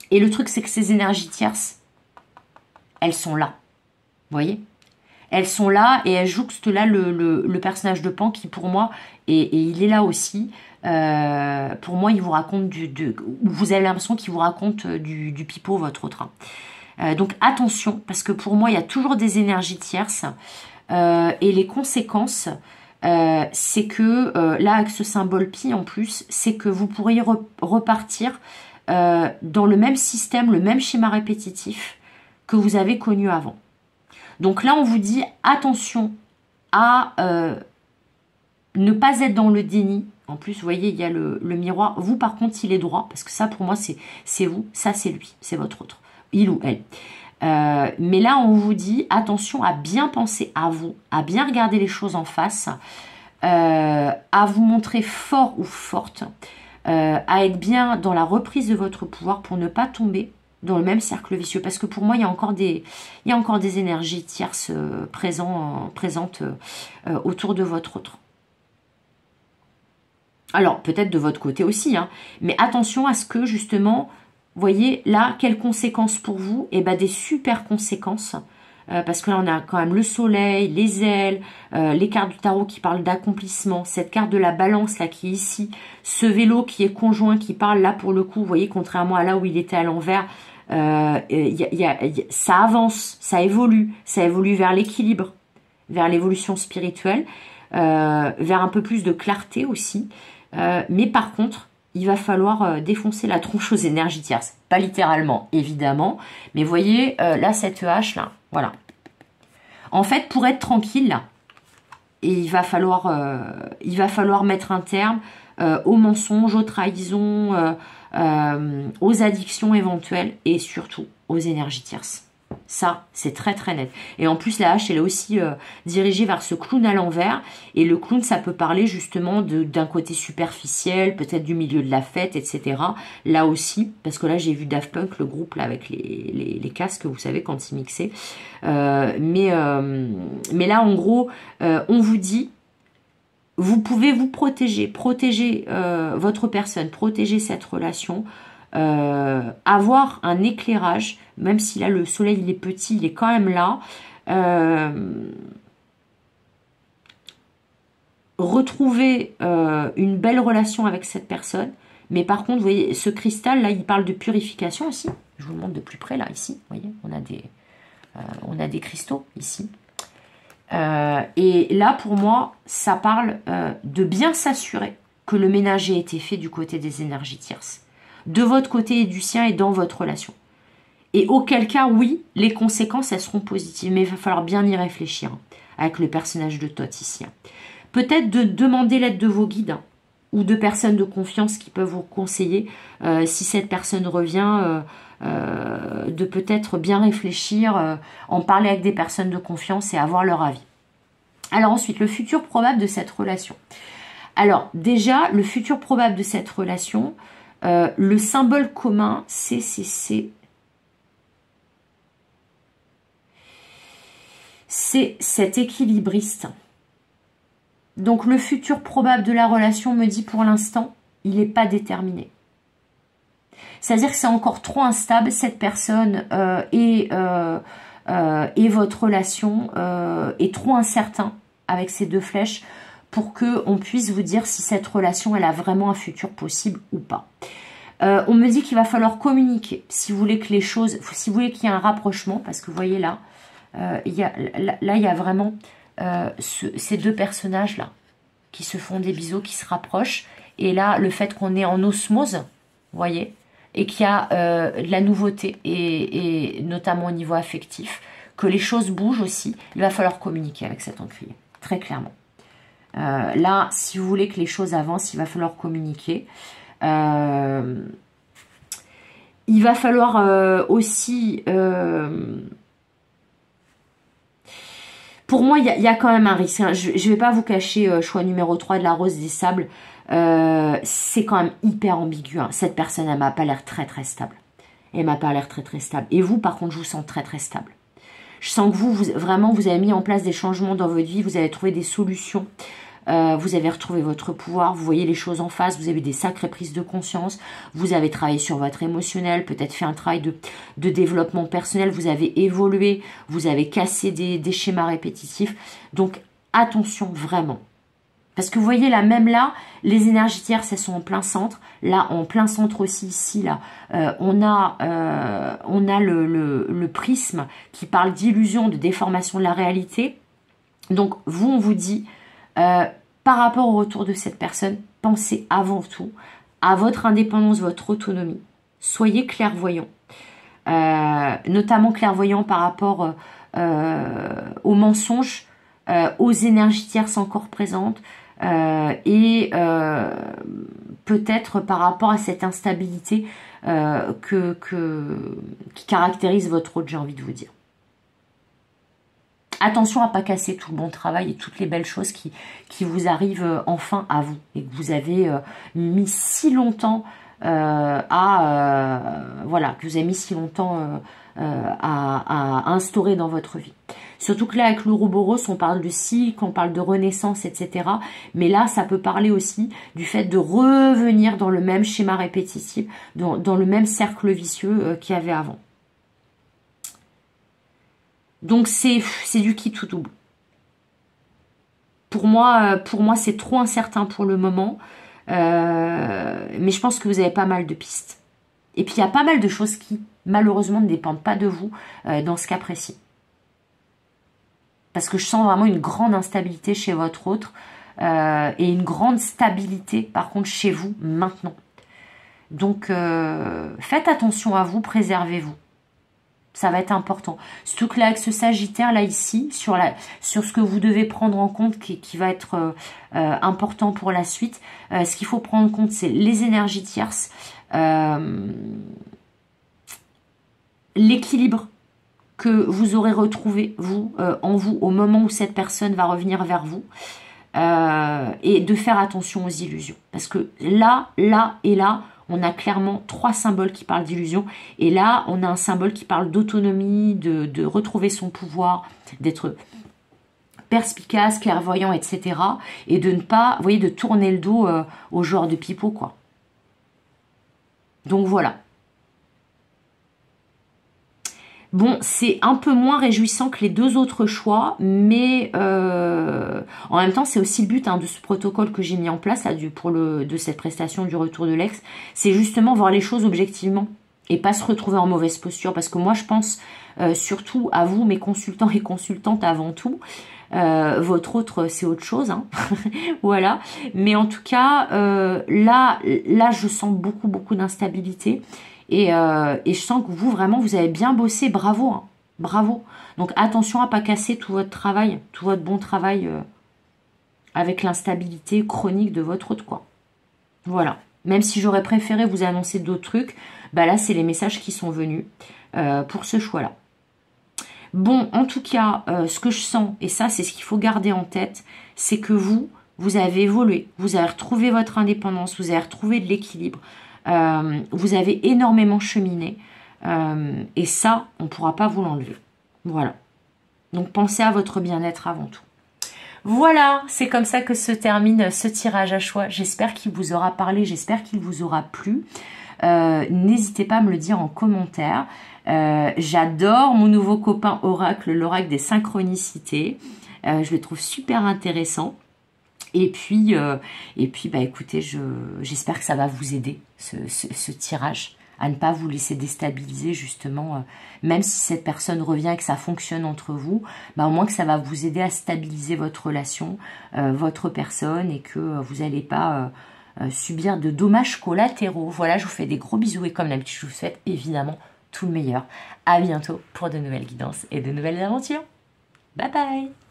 Et le truc, c'est que ces énergies tierces, elles sont là. Vous voyez? Elles sont là et elles jouxtent là le personnage de Pan qui, pour moi, et il est là aussi. Pour moi, il vous raconte vous avez l'impression qu'il vous raconte du pipeau, votre autre. Donc attention, parce que pour moi, il y a toujours des énergies tierces. Et les conséquences, c'est que, là, avec ce symbole pi en plus, c'est que vous pourriez repartir dans le même système, le même schéma répétitif que vous avez connu avant. Donc là, on vous dit attention à ne pas être dans le déni. En plus, vous voyez, il y a le miroir. Vous, par contre, il est droit, parce que ça, pour moi, c'est vous, ça, c'est lui, c'est votre autre, il ou elle. Mais là, on vous dit attention à bien penser à vous, à bien regarder les choses en face, à vous montrer fort ou forte, à être bien dans la reprise de votre pouvoir pour ne pas tomber dans le même cercle vicieux. Parce que pour moi, il y a encore des énergies tierces présentes autour de votre autre. Alors, peut-être de votre côté aussi, hein, mais attention à ce que, justement, vous voyez, là, quelles conséquences pour vous? Eh bien, des super conséquences, parce que là, on a quand même le soleil, les ailes, les cartes du tarot qui parlent d'accomplissement, cette carte de la balance, là, qui est ici, ce vélo qui est conjoint, qui parle, là, pour le coup, vous voyez, contrairement à là où il était à l'envers, ça avance, ça évolue vers l'équilibre, vers l'évolution spirituelle, vers un peu plus de clarté aussi. Mais par contre, il va falloir défoncer la tronche aux énergies tierces. Pas littéralement, évidemment. Mais vous voyez, là, cette hache, là, voilà. En fait, pour être tranquille, là, et il va falloir mettre un terme aux mensonges, aux trahisons, aux addictions éventuelles et surtout aux énergies tierces. Ça, c'est très très net. Et en plus, la hache, elle est aussi dirigée vers ce clown à l'envers. Et le clown, ça peut parler justement d'un côté superficiel, peut-être du milieu de la fête, etc. Là aussi, parce que là, j'ai vu Daft Punk, le groupe là avec les casques, vous savez, quand ils mixaient. Mais là, en gros, on vous dit, vous pouvez vous protéger votre personne, protéger cette relation, avoir un éclairage, même si là le soleil il est petit, il est quand même là, retrouver une belle relation avec cette personne. Mais par contre, vous voyez, ce cristal là, il parle de purification aussi. Je vous le montre de plus près là, ici, vous voyez, on a des cristaux ici. Et là, pour moi, ça parle de bien s'assurer que le ménage ait été fait du côté des énergies tierces, de votre côté et du sien et dans votre relation. Et auquel cas, oui, les conséquences, elles seront positives. Mais il va falloir bien y réfléchir, hein, avec le personnage de Thoth ici. Hein. Peut-être de demander l'aide de vos guides, hein, ou de personnes de confiance qui peuvent vous conseiller, si cette personne revient, de peut-être bien réfléchir, en parler avec des personnes de confiance et avoir leur avis. Alors ensuite, le futur probable de cette relation. Alors déjà, le futur probable de cette relation, le symbole commun, c'est c'est cet équilibriste. Donc le futur probable de la relation me dit pour l'instant, il n'est pas déterminé. C'est-à-dire que c'est encore trop instable, cette personne et votre relation est trop incertain avec ces deux flèches pour qu'on puisse vous dire si cette relation elle a vraiment un futur possible ou pas. On me dit qu'il va falloir communiquer si vous voulez que les choses, si vous voulez qu'il y ait un rapprochement, parce que vous voyez là, il y a vraiment ces deux personnages-là qui se font des bisous, qui se rapprochent. Et là, le fait qu'on est en osmose, vous voyez, et qu'il y a de la nouveauté, et notamment au niveau affectif, que les choses bougent aussi, il va falloir communiquer avec cet encrier, très clairement. Là, si vous voulez que les choses avancent, il va falloir communiquer. Il va falloir aussi... pour moi, il y a quand même un risque. Hein. Je ne vais pas vous cacher, choix numéro 3 de la rose des sables. C'est quand même hyper ambigu. Hein. Cette personne, elle m'a pas l'air très stable. Elle m'a pas l'air très stable. Et vous, par contre, je vous sens très stable. Je sens que vraiment, vous avez mis en place des changements dans votre vie. Vous avez trouvé des solutions. Vous avez retrouvé votre pouvoir, vous voyez les choses en face, vous avez eu des sacrées prises de conscience, vous avez travaillé sur votre émotionnel, peut-être fait un travail de développement personnel, vous avez évolué, vous avez cassé des schémas répétitifs. Donc attention vraiment. Parce que vous voyez là, même là, les énergies tierces, elles sont en plein centre. Là, en plein centre aussi, ici, là, on a le prisme qui parle d'illusion, de déformation de la réalité. Donc vous, on vous dit... par rapport au retour de cette personne, pensez avant tout à votre indépendance, votre autonomie. Soyez clairvoyant. Notamment clairvoyant par rapport aux mensonges, aux énergies tierces encore présentes et peut-être par rapport à cette instabilité qui caractérise votre hôte, j'ai envie de vous dire. Attention à ne pas casser tout le bon travail et toutes les belles choses qui vous arrivent enfin à vous. Et que vous avez mis si longtemps voilà, que vous avez mis si longtemps à instaurer dans votre vie. Surtout que là, avec l'Ouroboros, on parle de cycle, on parle de renaissance, etc. Mais là, ça peut parler aussi du fait de revenir dans le même schéma répétitif, dans le même cercle vicieux qu'il y avait avant. Donc c'est du qui tout double. Pour moi c'est trop incertain pour le moment. Mais je pense que vous avez pas mal de pistes. Et puis il y a pas mal de choses qui malheureusement ne dépendent pas de vous dans ce cas précis. Parce que je sens vraiment une grande instabilité chez votre autre et une grande stabilité par contre chez vous maintenant. Donc faites attention à vous, préservez-vous. Ça va être important. Surtout que là, avec ce Sagittaire, là, ici, sur ce que vous devez prendre en compte, qui va être important pour la suite, ce qu'il faut prendre en compte, c'est les énergies tierces, l'équilibre que vous aurez retrouvé, vous, en vous, au moment où cette personne va revenir vers vous, et de faire attention aux illusions. Parce que là et là, on a clairement 3 symboles qui parlent d'illusion. Et là, on a un symbole qui parle d'autonomie, de retrouver son pouvoir, d'être perspicace, clairvoyant, etc. Et de ne pas, vous voyez, de tourner le dos aux joueurs de pipeau, quoi. Donc voilà. Bon, c'est un peu moins réjouissant que les 2 autres choix, mais en même temps, c'est aussi le but de ce protocole que j'ai mis en place là, de cette prestation du retour de l'ex. C'est justement voir les choses objectivement et pas se retrouver en mauvaise posture. Parce que moi, je pense surtout à vous, mes consultants et consultantes avant tout. Votre autre, c'est autre chose. Hein. Voilà. Mais en tout cas, là, je sens beaucoup d'instabilité. Et je sens que vous, vraiment, vous avez bien bossé. Bravo, hein. Bravo. Donc, attention à ne pas casser tout votre travail, tout votre bon travail avec l'instabilité chronique de votre hôte, quoi. Voilà. Même si j'aurais préféré vous annoncer d'autres trucs, bah là, c'est les messages qui sont venus pour ce choix-là. Bon, en tout cas, ce que je sens, et ça, c'est ce qu'il faut garder en tête, c'est que vous avez évolué, vous avez retrouvé votre indépendance, vous avez retrouvé de l'équilibre. Vous avez énormément cheminé et ça, on ne pourra pas vous l'enlever. Voilà. Donc pensez à votre bien-être avant tout. Voilà, c'est comme ça que se termine ce tirage à choix. J'espère qu'il vous aura parlé, j'espère qu'il vous aura plu. N'hésitez pas à me le dire en commentaire. J'adore mon nouveau copain Oracle, l'Oracle des synchronicités. Je le trouve super intéressant. Et puis bah, écoutez, j'espère que ça va vous aider, ce tirage, à ne pas vous laisser déstabiliser justement, même si cette personne revient et que ça fonctionne entre vous, bah, au moins que ça va vous aider à stabiliser votre relation, votre personne, et que vous n'allez pas subir de dommages collatéraux. Voilà, je vous fais des gros bisous et comme d'habitude, je vous souhaite évidemment tout le meilleur. À bientôt pour de nouvelles guidances et de nouvelles aventures. Bye bye!